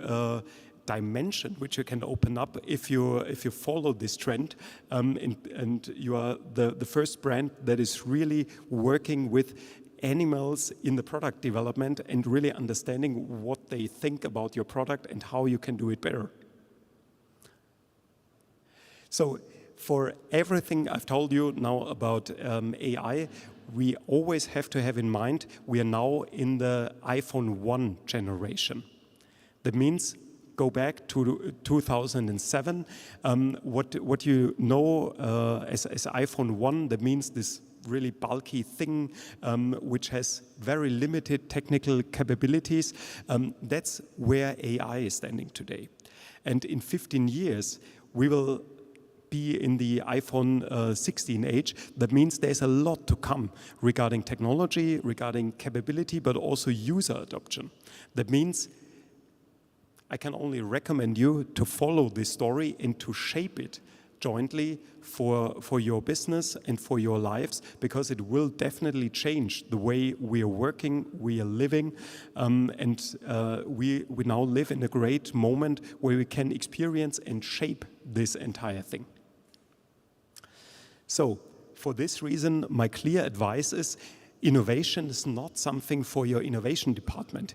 S7: dimension which you can open up if you follow this trend, and you are the first brand that is really working with animals in the product development and really understanding what they think about your product and how you can do it better. So for everything I've told you now about AI, we always have to have in mind we are now in the iPhone 1 generation. That means go back to 2007. What you know as iPhone 1, that means this really bulky thing which has very limited technical capabilities. That's where AI is standing today. And in 15 years, we will be in the iPhone 16 age. That means there's a lot to come regarding technology, regarding capability, but also user adoption. That means I can only recommend you to follow this story and to shape it jointly for your business and for your lives, because it will definitely change the way we are working, we are living, and we now live in a great moment where we can experience and shape this entire thing. So, for this reason, my clear advice is innovation is not something for your innovation department.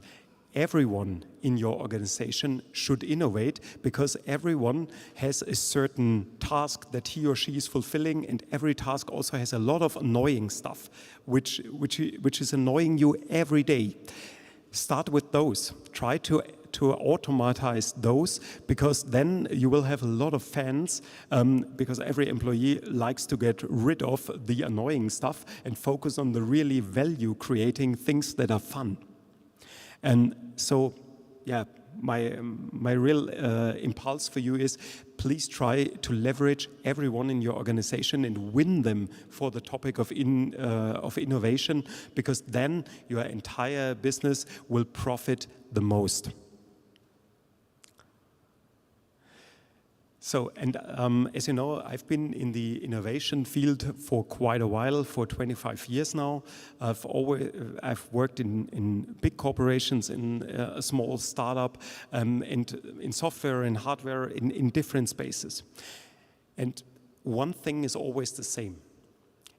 S7: Everyone in your organization should innovate, because everyone has a certain task that he or she is fulfilling, and every task also has a lot of annoying stuff, which is annoying you every day. Start with those. Try to automatize those, because then you will have a lot of fans, because every employee likes to get rid of the annoying stuff and focus on the really value-creating things that are fun. And so, yeah, my real impulse for you is, please try to leverage everyone in your organization and win them for the topic of innovation, because then your entire business will profit the most. So, and as you know, I've been in the innovation field for quite a while, for 25 years now. I've worked in big corporations, in a small startup, and in software and hardware, in different spaces. And one thing is always the same.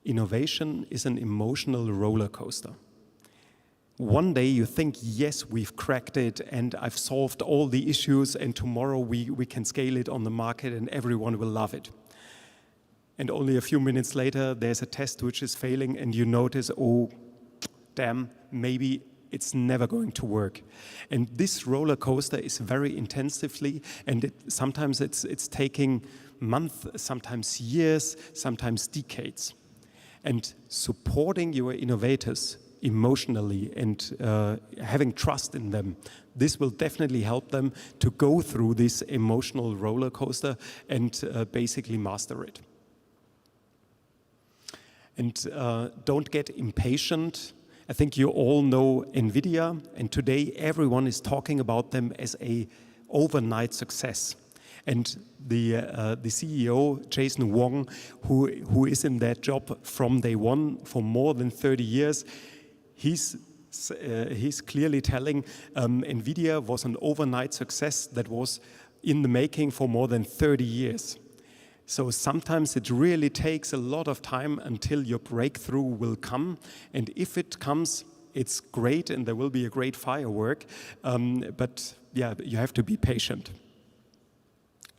S7: Innovation is an emotional roller coaster. One day you think, yes, we've cracked it and I've solved all the issues, and tomorrow we can scale it on the market and everyone will love it. And only a few minutes later, there's a test which is failing and you notice, oh, damn, maybe it's never going to work. And this roller coaster is very intensively, and sometimes it's taking months, sometimes years, sometimes decades. And supporting your innovators emotionally and having trust in them, this will definitely help them to go through this emotional roller coaster and basically master it. And don't get impatient. I think you all know NVIDIA, and today everyone is talking about them as an overnight success. And the CEO, Jason Wong, who is in that job from day one for more than 30 years, he's clearly telling NVIDIA was an overnight success that was in the making for more than 30 years. So sometimes it really takes a lot of time until your breakthrough will come. And if it comes, it's great and there will be a great firework. But yeah, you have to be patient.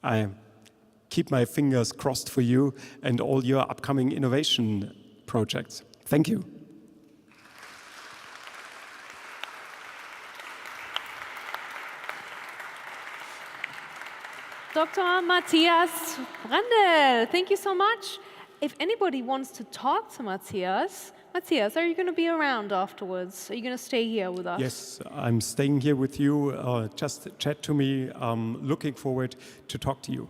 S7: I keep my fingers crossed for you and all your upcoming innovation projects. Thank you.
S2: Dr. Matthias Brandl. Thank you so much. If anybody wants to talk to Matthias, are you going to be around afterwards? Are you going to stay here with us?
S7: Yes, I'm staying here with you. Just chat to me. I'm looking forward to talk to you.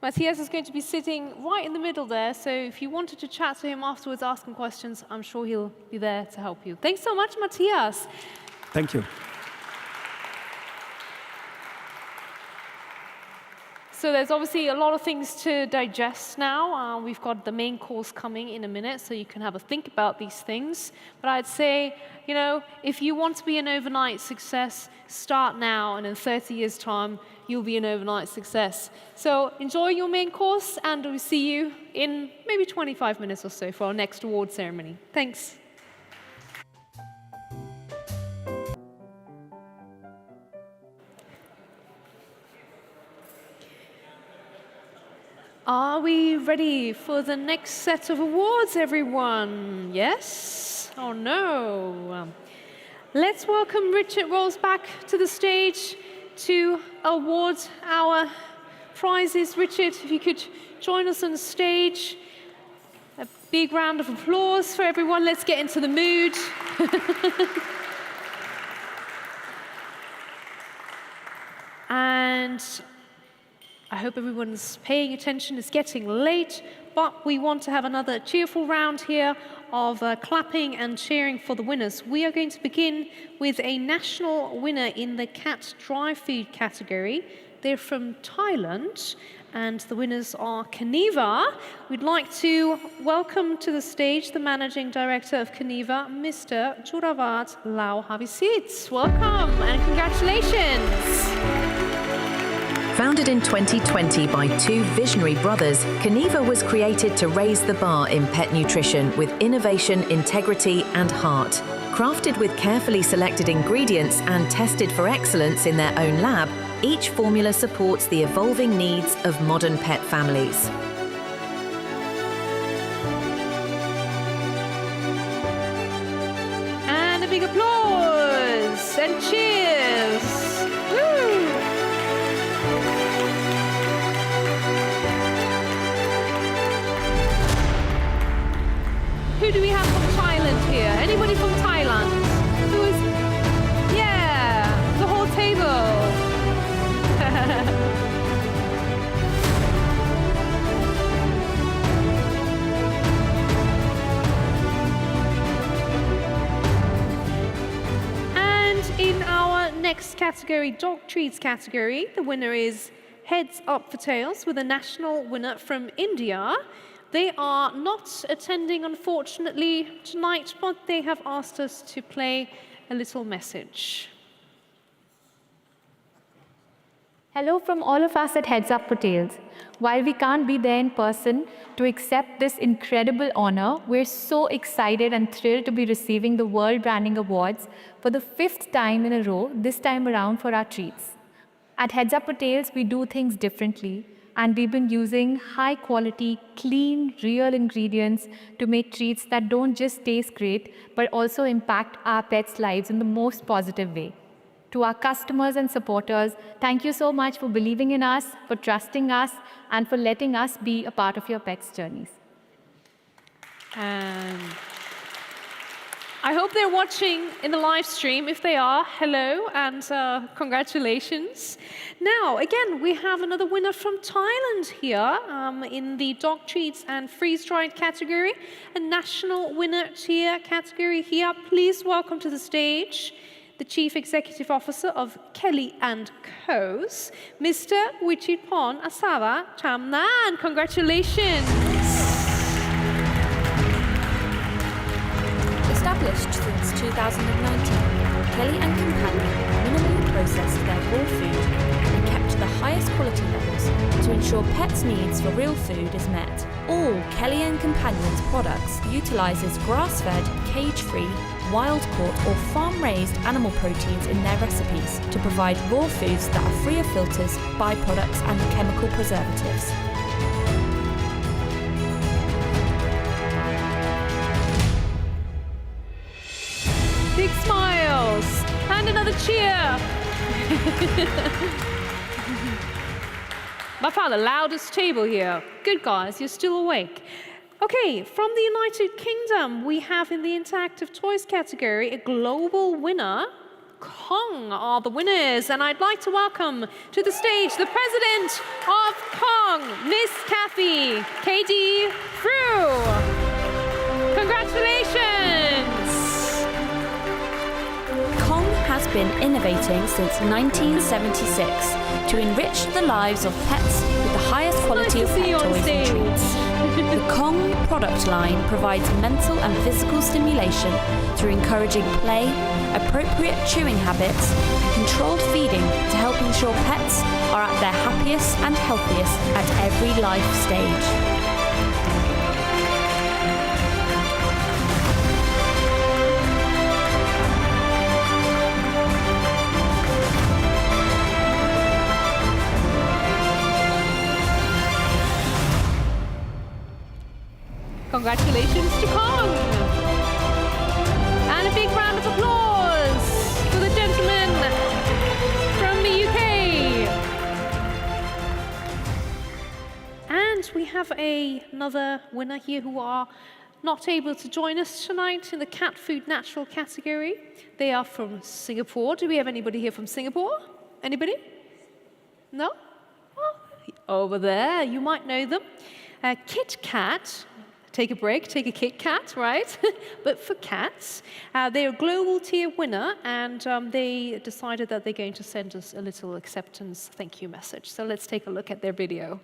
S2: Matthias is going to be sitting right in the middle there, so if you wanted to chat to him afterwards, ask him questions, I'm sure he'll be there to help you. Thanks so much, Matthias.
S7: Thank you.
S2: So there's obviously a lot of things to digest now. We've got the main course coming in a minute, so you can have a think about these things. But I'd say, if you want to be an overnight success, start now, and in 30 years' time, you'll be an overnight success. So enjoy your main course, and we'll see you in maybe 25 minutes or so for our next award ceremony. Thanks. Are we ready for the next set of awards, everyone? Yes? Oh, no. Let's welcome Richard Rolls back to the stage to award our prizes. Richard, if you could join us on stage. A big round of applause for everyone. Let's get into the mood. And I hope everyone's paying attention. It's getting late, but we want to have another cheerful round here of clapping and cheering for the winners. We are going to begin with a national winner in the cat dry food category. They're from Thailand, and the winners are Kaniva. We'd like to welcome to the stage the Managing Director of Kaniva, Mr. Juravat Lauhavisit. Welcome and congratulations.
S4: Founded in 2020 by two visionary brothers, Kaniva was created to raise the bar in pet nutrition with innovation, integrity, and heart. Crafted with carefully selected ingredients and tested for excellence in their own lab, each formula supports the evolving needs of modern pet families.
S2: And a big applause and cheers. Woo! Who do we have from Thailand here? Anybody from Thailand? Who is? Yeah, the whole table. And in our next category, dog treats category, the winner is Heads Up for Tails with a national winner from India. They are not attending, unfortunately, tonight, but they have asked us to play a little message.
S8: Hello from all of us at Heads Up for Tails. While we can't be there in person to accept this incredible honor, we're so excited and thrilled to be receiving the World Branding Awards for the 5th time in a row, this time around for our treats. At Heads Up for Tails, we do things differently. And we've been using high-quality, clean, real ingredients to make treats that don't just taste great, but also impact our pets' lives in the most positive way. To our customers and supporters, thank you so much for believing in us, for trusting us, and for letting us be a part of your pets' journeys.
S2: I hope they're watching in the live stream. If they are, hello and congratulations. Now, again, we have another winner from Thailand here in the dog treats and freeze-dried category, a national winner tier category here. Please welcome to the stage the Chief Executive Officer of Kelly & Co.'s, Mr. Wichitpon Asawa Chamnan. Congratulations.
S6: Established since 2019, Kelly & Companion minimally processed their raw food and kept the highest quality levels to ensure pets' needs for real food is met. All Kelly & Companion's products utilises grass-fed, cage-free, wild-caught or farm-raised animal proteins in their recipes to provide raw foods that are free of filters, byproducts and chemical preservatives.
S2: Big smiles and another cheer. I found the loudest table here. Good guys, you're still awake. Okay, from the United Kingdom, we have in the interactive toys category a global winner. Kong are the winners, and I'd like to welcome to the stage the president of Kong, Miss Kathy KD Frew. Congratulations!
S6: Kong has been innovating since 1976 to enrich the lives of pets with the highest quality of pet toys and treats. The Kong product line provides mental and physical stimulation through encouraging play, appropriate chewing habits, and controlled feeding to help ensure pets are at their happiest and healthiest at every life stage.
S2: Congratulations to Kong! And a big round of applause for the gentleman from the UK. And we have another winner here who are not able to join us tonight in the cat food natural category. They are from Singapore. Do we have anybody here from Singapore? Anybody? No? Oh, over there, you might know them. Kit Kat. Take a break, take a Kit Kat, right? But for cats, they're a global tier winner, and they decided that they're going to send us a little acceptance thank you message. So let's take a look at their video.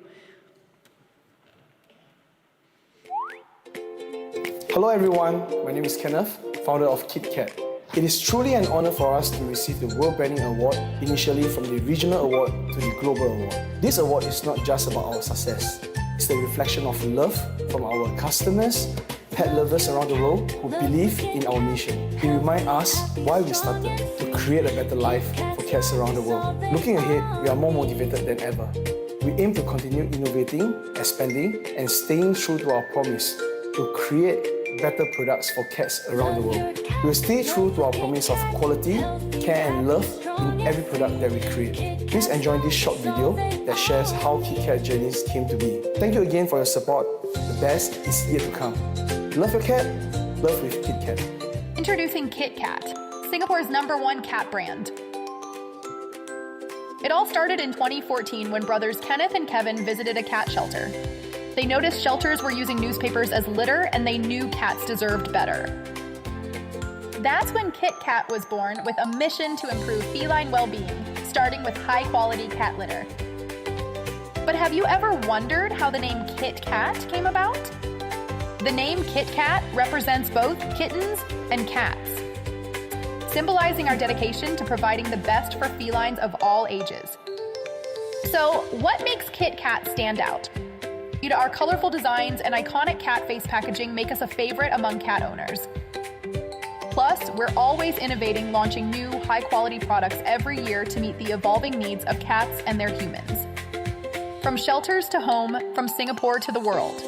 S9: Hello everyone, my name is Kenneth, founder of Kit Kat. It is truly an honor for us to receive the World Branding Award, initially from the Regional Award to the Global Award. This award is not just about our success. It's the reflection of love from our customers, pet lovers around the world who believe in our mission. It reminds us why we started, to create a better life for cats around the world. Looking ahead, we are more motivated than ever. We aim to continue innovating, expanding, and staying true to our promise to create better products for cats around the world. We will stay true to our promise of quality, care and love in every product that we create. Please enjoy this short video that shares how Kit Kat journeys came to be. Thank you again for your support. The best is yet to come. Love your cat, love with Kit Kat.
S10: Introducing Kit Kat, Singapore's #1 cat brand. It all started in 2014 when brothers Kenneth and Kevin visited a cat shelter. They noticed shelters were using newspapers as litter, and they knew cats deserved better. That's when Kit Kat was born, with a mission to improve feline well-being, starting with high-quality cat litter. But have you ever wondered how the name Kit Kat came about? The name Kit Kat represents both kittens and cats, symbolizing our dedication to providing the best for felines of all ages. So, what makes Kit Kat stand out? Our colorful designs and iconic cat face packaging make us a favorite among cat owners. Plus, we're always innovating, launching new, high-quality products every year to meet the evolving needs of cats and their humans. From shelters to home, from Singapore to the world.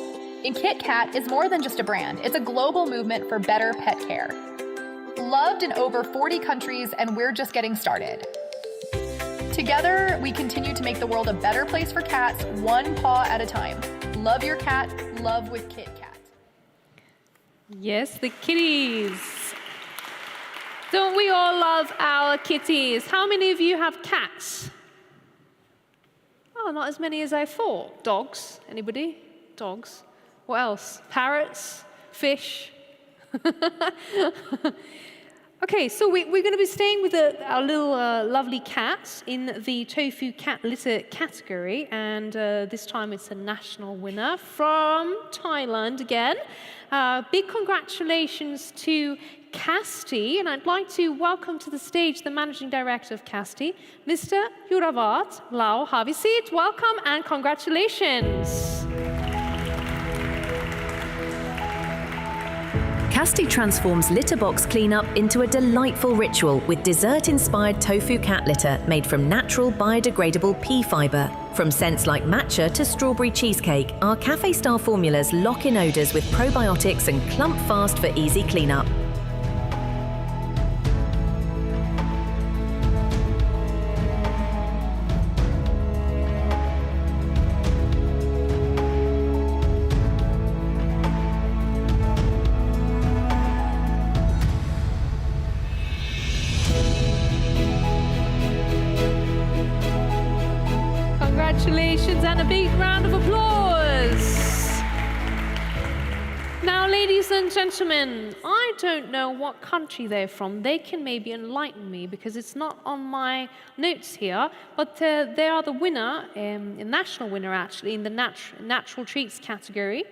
S10: And Kit Kat is more than just a brand. It's a global movement for better pet care. Loved in over 40 countries, and we're just getting started. Together, we continue to make the world a better place for cats, one paw at a time. Love your cat, love with Kit Kat.
S2: Yes, the kitties. Don't we all love our kitties? How many of you have cats? Oh, not as many as I thought. Dogs? Anybody? Dogs. What else? Parrots? Fish? Okay, so we're going to be staying with our little lovely cats in the tofu cat litter category, and this time it's a national winner from Thailand again. Big congratulations to Casti, and I'd like to welcome to the stage the Managing Director of Casti, Mr. Yuravat Lau. Have a seat. Welcome and congratulations.
S4: Casti transforms litter box cleanup into a delightful ritual with dessert-inspired tofu cat litter made from natural biodegradable pea fibre. From scents like matcha to strawberry cheesecake, our cafe-style formulas lock in odours with probiotics and clump fast for easy cleanup.
S2: Now, ladies and gentlemen, I don't know what country they're from. They can maybe enlighten me because it's not on my notes here. But they are the winner, a national winner actually, in the natural treats category.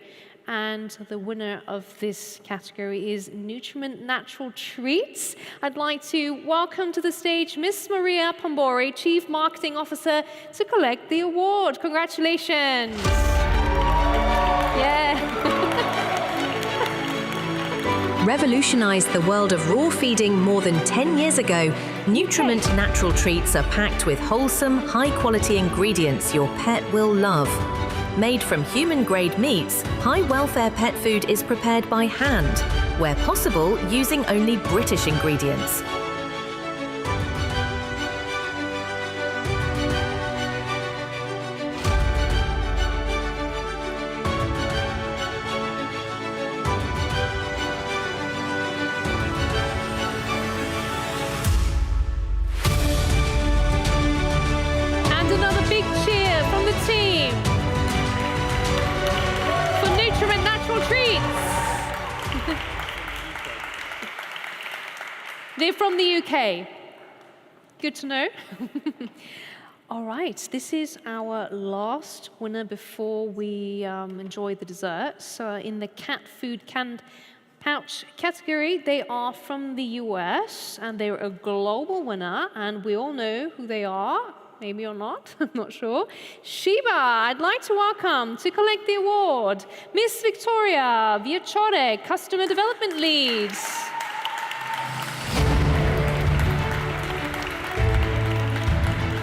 S2: And the winner of this category is Nutriment Natural Treats. I'd like to welcome to the stage Miss Maria Pambori, Chief Marketing Officer, to collect the award. Congratulations. Yeah.
S4: Revolutionized the world of raw feeding more than 10 years ago, Nutriment Natural Treats are packed with wholesome, high-quality ingredients your pet will love. Made from human-grade meats, high-welfare pet food is prepared by hand, where possible using only British ingredients.
S2: They're from the UK. Good to know. All right, this is our last winner before we enjoy the desserts. In the cat food canned pouch category, they are from the US, and they're a global winner, and we all know who they are. Maybe or not, I'm not sure. Sheba, I'd like to welcome to collect the award, Miss Victoria Viachore, Customer Development Leads.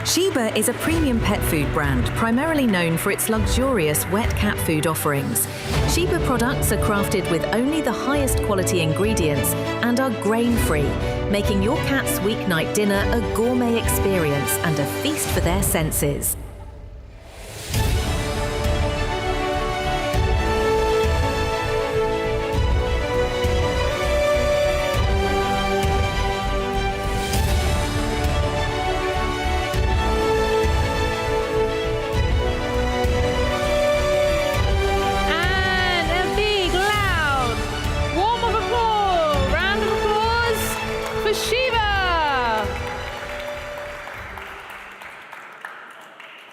S4: Sheba is a premium pet food brand primarily known for its luxurious wet cat food offerings. Sheba products are crafted with only the highest quality ingredients and are grain-free, making your cat's weeknight dinner a gourmet experience and a feast for their senses.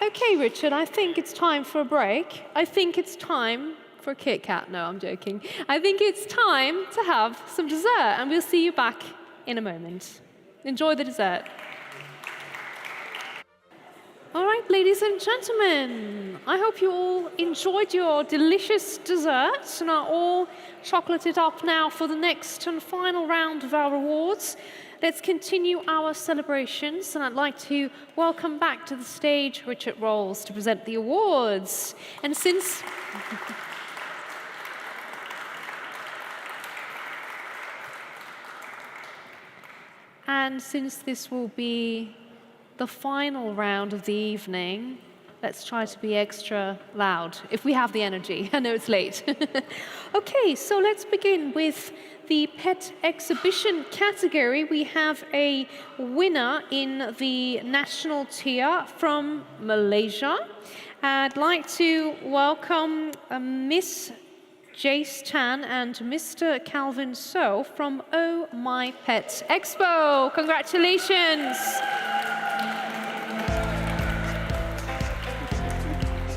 S2: Okay, Richard, I think it's time for a break. I think it's time for a Kit Kat. No, I'm joking. I think it's time to have some dessert, and we'll see you back in a moment. Enjoy the dessert. All right, ladies and gentlemen, I hope you all enjoyed your delicious desserts and are all chocolated up now for the next and final round of our awards. Let's continue our celebrations, and I'd like to welcome back to the stage Richard Rolls to present the awards. And since this will be the final round of the evening, let's try to be extra loud, if we have the energy. I know it's late. Okay, so let's begin with the pet exhibition category. We have a winner in the national tier from Malaysia. I'd like to welcome Miss Jace Tan and Mr. Calvin So from Oh My Pet Expo. Congratulations.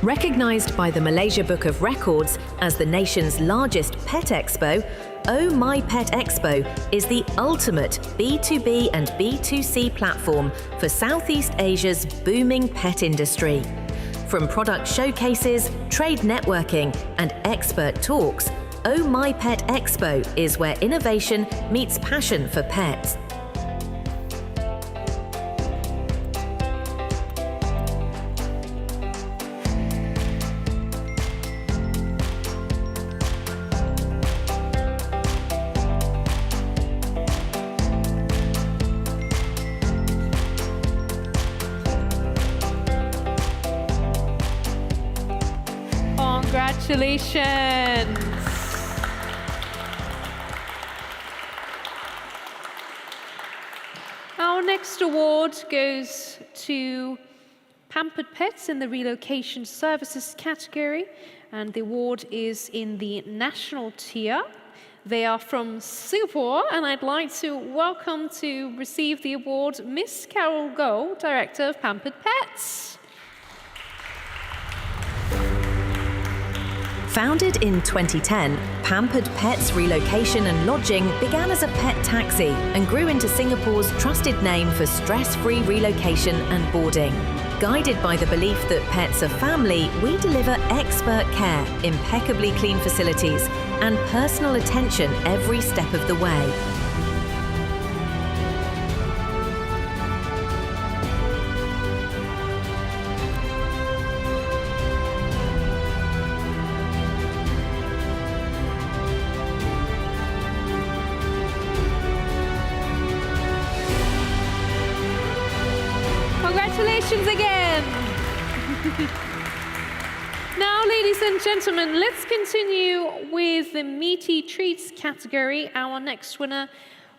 S4: Recognised by the Malaysia Book of Records as the nation's largest pet expo, Oh My Pet Expo is the ultimate B2B and B2C platform for Southeast Asia's booming pet industry. From product showcases, trade networking, and expert talks, Oh My Pet Expo is where innovation meets passion for pets.
S2: Congratulations. Our next award goes to Pampered Pets in the Relocation Services category. and the award is in the national tier. They are from Singapore, and I'd like to welcome to receive the award Miss Carol Goh, Director of Pampered Pets.
S4: Founded in 2010, Pampered Pets Relocation and Lodging began as a pet taxi and grew into Singapore's trusted name for stress-free relocation and boarding. Guided by the belief that pets are family, we deliver expert care, impeccably clean facilities, and personal attention every step of the way.
S2: Congratulations again! Now, ladies and gentlemen, let's continue with the meaty treats category. Our next winner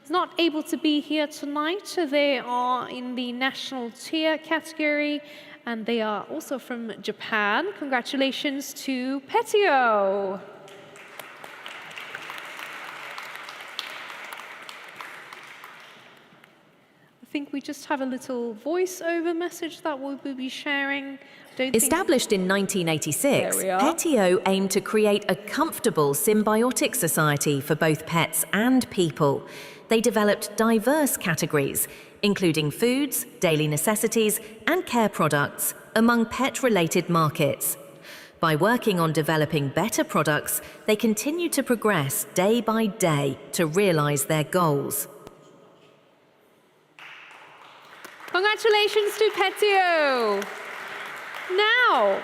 S2: is not able to be here tonight. They are in the national tier category, and they are also from Japan. Congratulations to Petio. I think we just have a little voiceover message that we'll be sharing.
S4: Established in 1986, Petio aimed to create a comfortable, symbiotic society for both pets and people. They developed diverse categories, including foods, daily necessities, and care products, among pet-related markets. By working on developing better products, they continue to progress day by day to realize their goals.
S2: Congratulations to Petio. Now,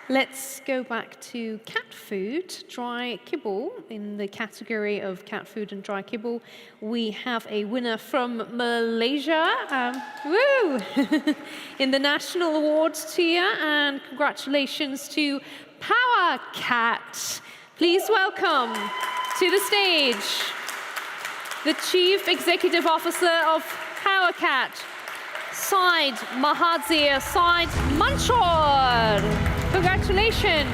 S2: let's go back to cat food, dry kibble. In the category of cat food and dry kibble, we have a winner from Malaysia. Woo! In the national awards tier, and congratulations to Power Cat. Please welcome to the stage the Chief Executive Officer of Power Cat, Syed Mahathir Syed Mansoor. Congratulations.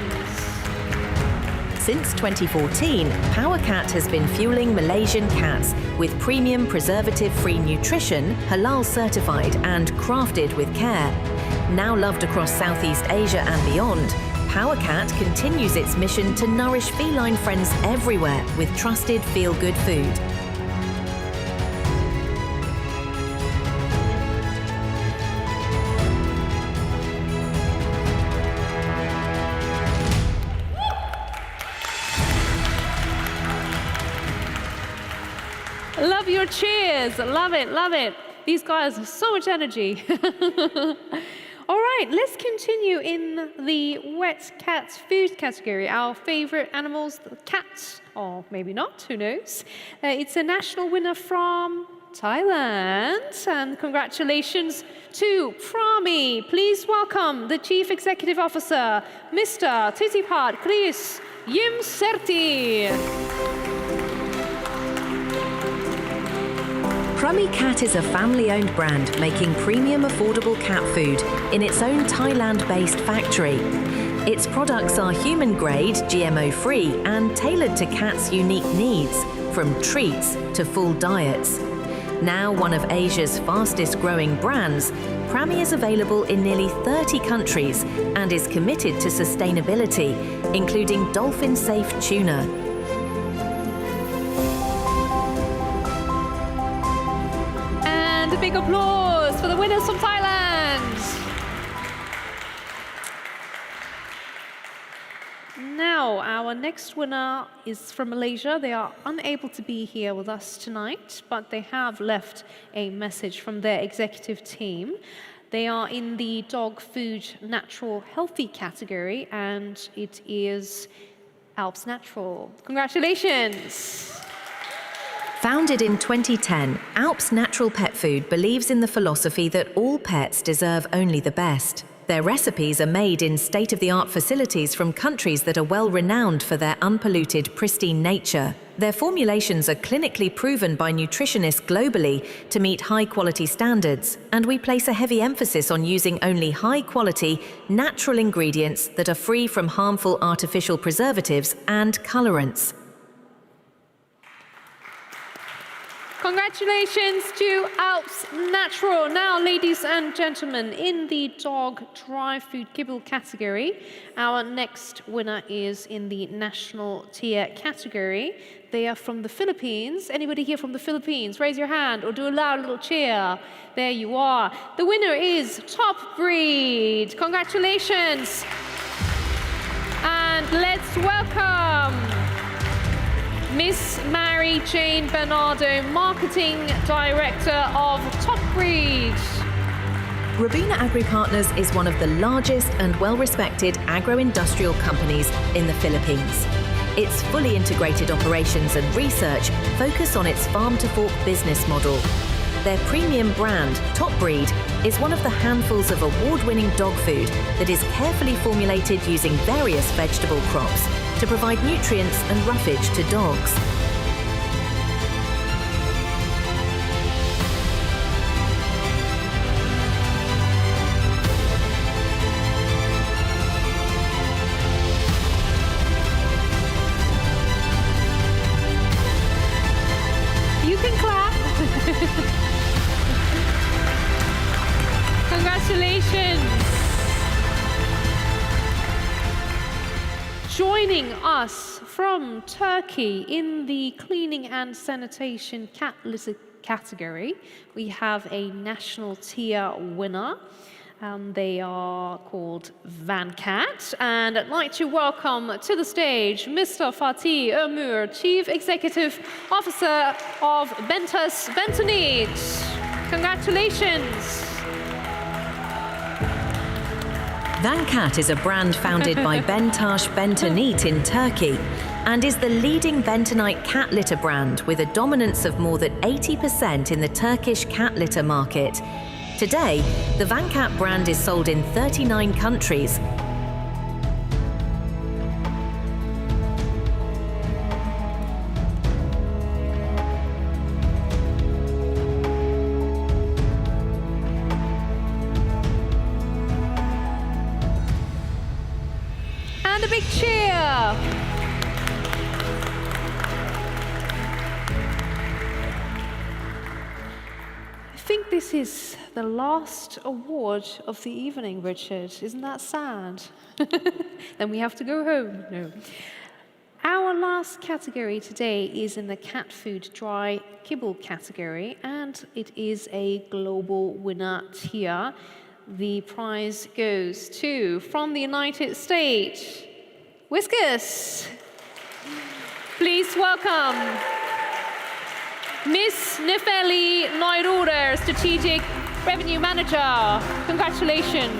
S4: Since 2014, Power Cat has been fueling Malaysian cats with premium preservative-free nutrition, halal certified and crafted with care. Now loved across Southeast Asia and beyond, Power Cat continues its mission to nourish feline friends everywhere with trusted feel-good food.
S2: Love your cheers. Love it, love it. These guys have so much energy. All right, let's continue in the wet cat food category. Our favorite animals, the cats, or maybe not, who knows. It's a national winner from Thailand. And congratulations to Prami. Please welcome the Chief Executive Officer, Mr. Titipat Chris Yimserti.
S4: Prami Cat is a family-owned brand making premium affordable cat food in its own Thailand-based factory. Its products are human-grade, GMO-free and tailored to cats' unique needs, from treats to full diets. Now one of Asia's fastest-growing brands, Prami is available in nearly 30 countries and is committed to sustainability, including dolphin-safe tuna.
S2: A big applause for the winners from Thailand. Now, our next winner is from Malaysia. They are unable to be here with us tonight, but they have left a message from their executive team. They are in the dog food natural healthy category, and it is Alps Natural. Congratulations.
S4: Founded in 2010, Alps Natural Pet Food believes in the philosophy that all pets deserve only the best. Their recipes are made in state-of-the-art facilities from countries that are well renowned for their unpolluted, pristine nature. Their formulations are clinically proven by nutritionists globally to meet high-quality standards, and we place a heavy emphasis on using only high-quality, natural ingredients that are free from harmful artificial preservatives and colorants.
S2: Congratulations to Alps Natural. Now, ladies and gentlemen, in the dog dry food kibble category, our next winner is in the national tier category. They are from the Philippines. Anybody here from the Philippines? Raise your hand or do a loud little cheer. There you are. The winner is Top Breed. Congratulations. And let's welcome Miss Mary Jane Bernardo, Marketing Director of Top Breed.
S4: Robina Agri Partners is one of the largest and well-respected agro-industrial companies in the Philippines. Its fully integrated operations and research focus on its farm-to-fork business model. Their premium brand, Top Breed, is one of the handfuls of award-winning dog food that is carefully formulated using various vegetable crops to provide nutrients and roughage to dogs.
S2: You can clap. Congratulations. Joining us from Turkey in the cleaning and sanitation cat litter category, we have a national tier winner. They are called Van Cat, and I'd like to welcome to the stage Mr. Fatih Ömür, Chief Executive Officer of Bentas Bentonit. Congratulations.
S4: Van Cat is a brand founded by Bentaş Bentonit in Turkey and is the leading bentonite cat litter brand with a dominance of more than 80% in the Turkish cat litter market. Today, the Van Cat brand is sold in 39 countries.
S2: And a big cheer. I think this is the last award of the evening, Richard. Isn't that sad? Then we have to go home. No. Our last category today is in the cat food dry kibble category, and it is a global winner tier. The prize goes to, from the United States, Whiskas. Please welcome Miss Nefeli Neururer, Strategic Revenue Manager. Congratulations.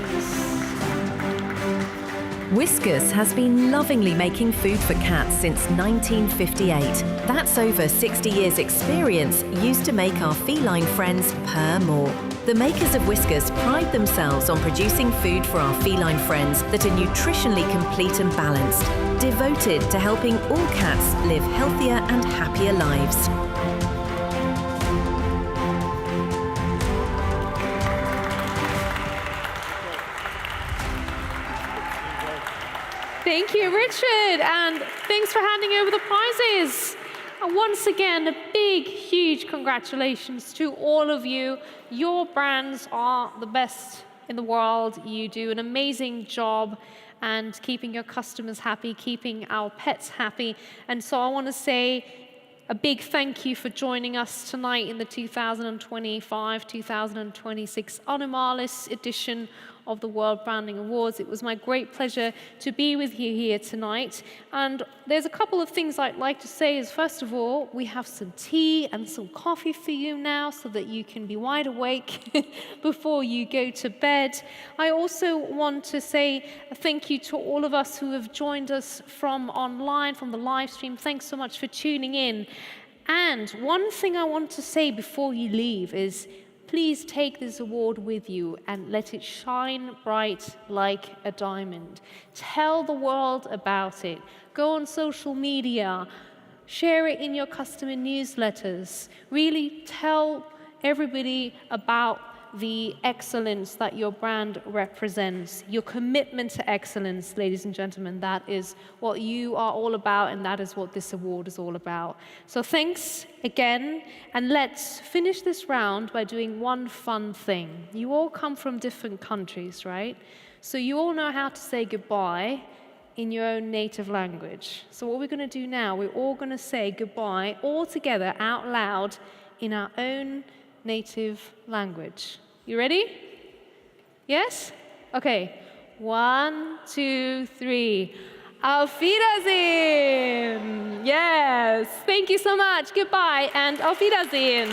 S4: Whiskas has been lovingly making food for cats since 1958. That's over 60 years' experience used to make our feline friends purr more. The makers of Whiskas pride themselves on producing food for our feline friends that are nutritionally complete and balanced, devoted to helping all cats live healthier and happier lives.
S2: Thank you, Richard, and thanks for handing over the prizes. And once again, a big, huge congratulations to all of you. Your brands are the best in the world. You do an amazing job and keeping your customers happy, keeping our pets happy. And so I want to say a big thank you for joining us tonight in the 2025-2026 Animalis edition of the World Branding Awards. It was my great pleasure to be with you here tonight. And there's a couple of things I'd like to say is, first of all, we have some tea and some coffee for you now so that you can be wide awake before you go to bed. I also want to say a thank you to all of us who have joined us from online, from the live stream. Thanks so much for tuning in. And one thing I want to say before you leave is, please take this award with you and let it shine bright like a diamond. Tell the world about it. Go on social media. Share it in your customer newsletters. Really tell everybody about the excellence that your brand represents, your commitment to excellence, ladies and gentlemen. That is what you are all about, and that is what this award is all about. So thanks again, and let's finish this round by doing one fun thing. You all come from different countries, right? So you all know how to say goodbye in your own native language. So what we're going to do now, we're all going to say goodbye all together out loud in our own native language. You ready? Yes? Okay. 1, 2, 3. Auf Wiedersehen! Yes! Thank you so much. Goodbye and auf Wiedersehen!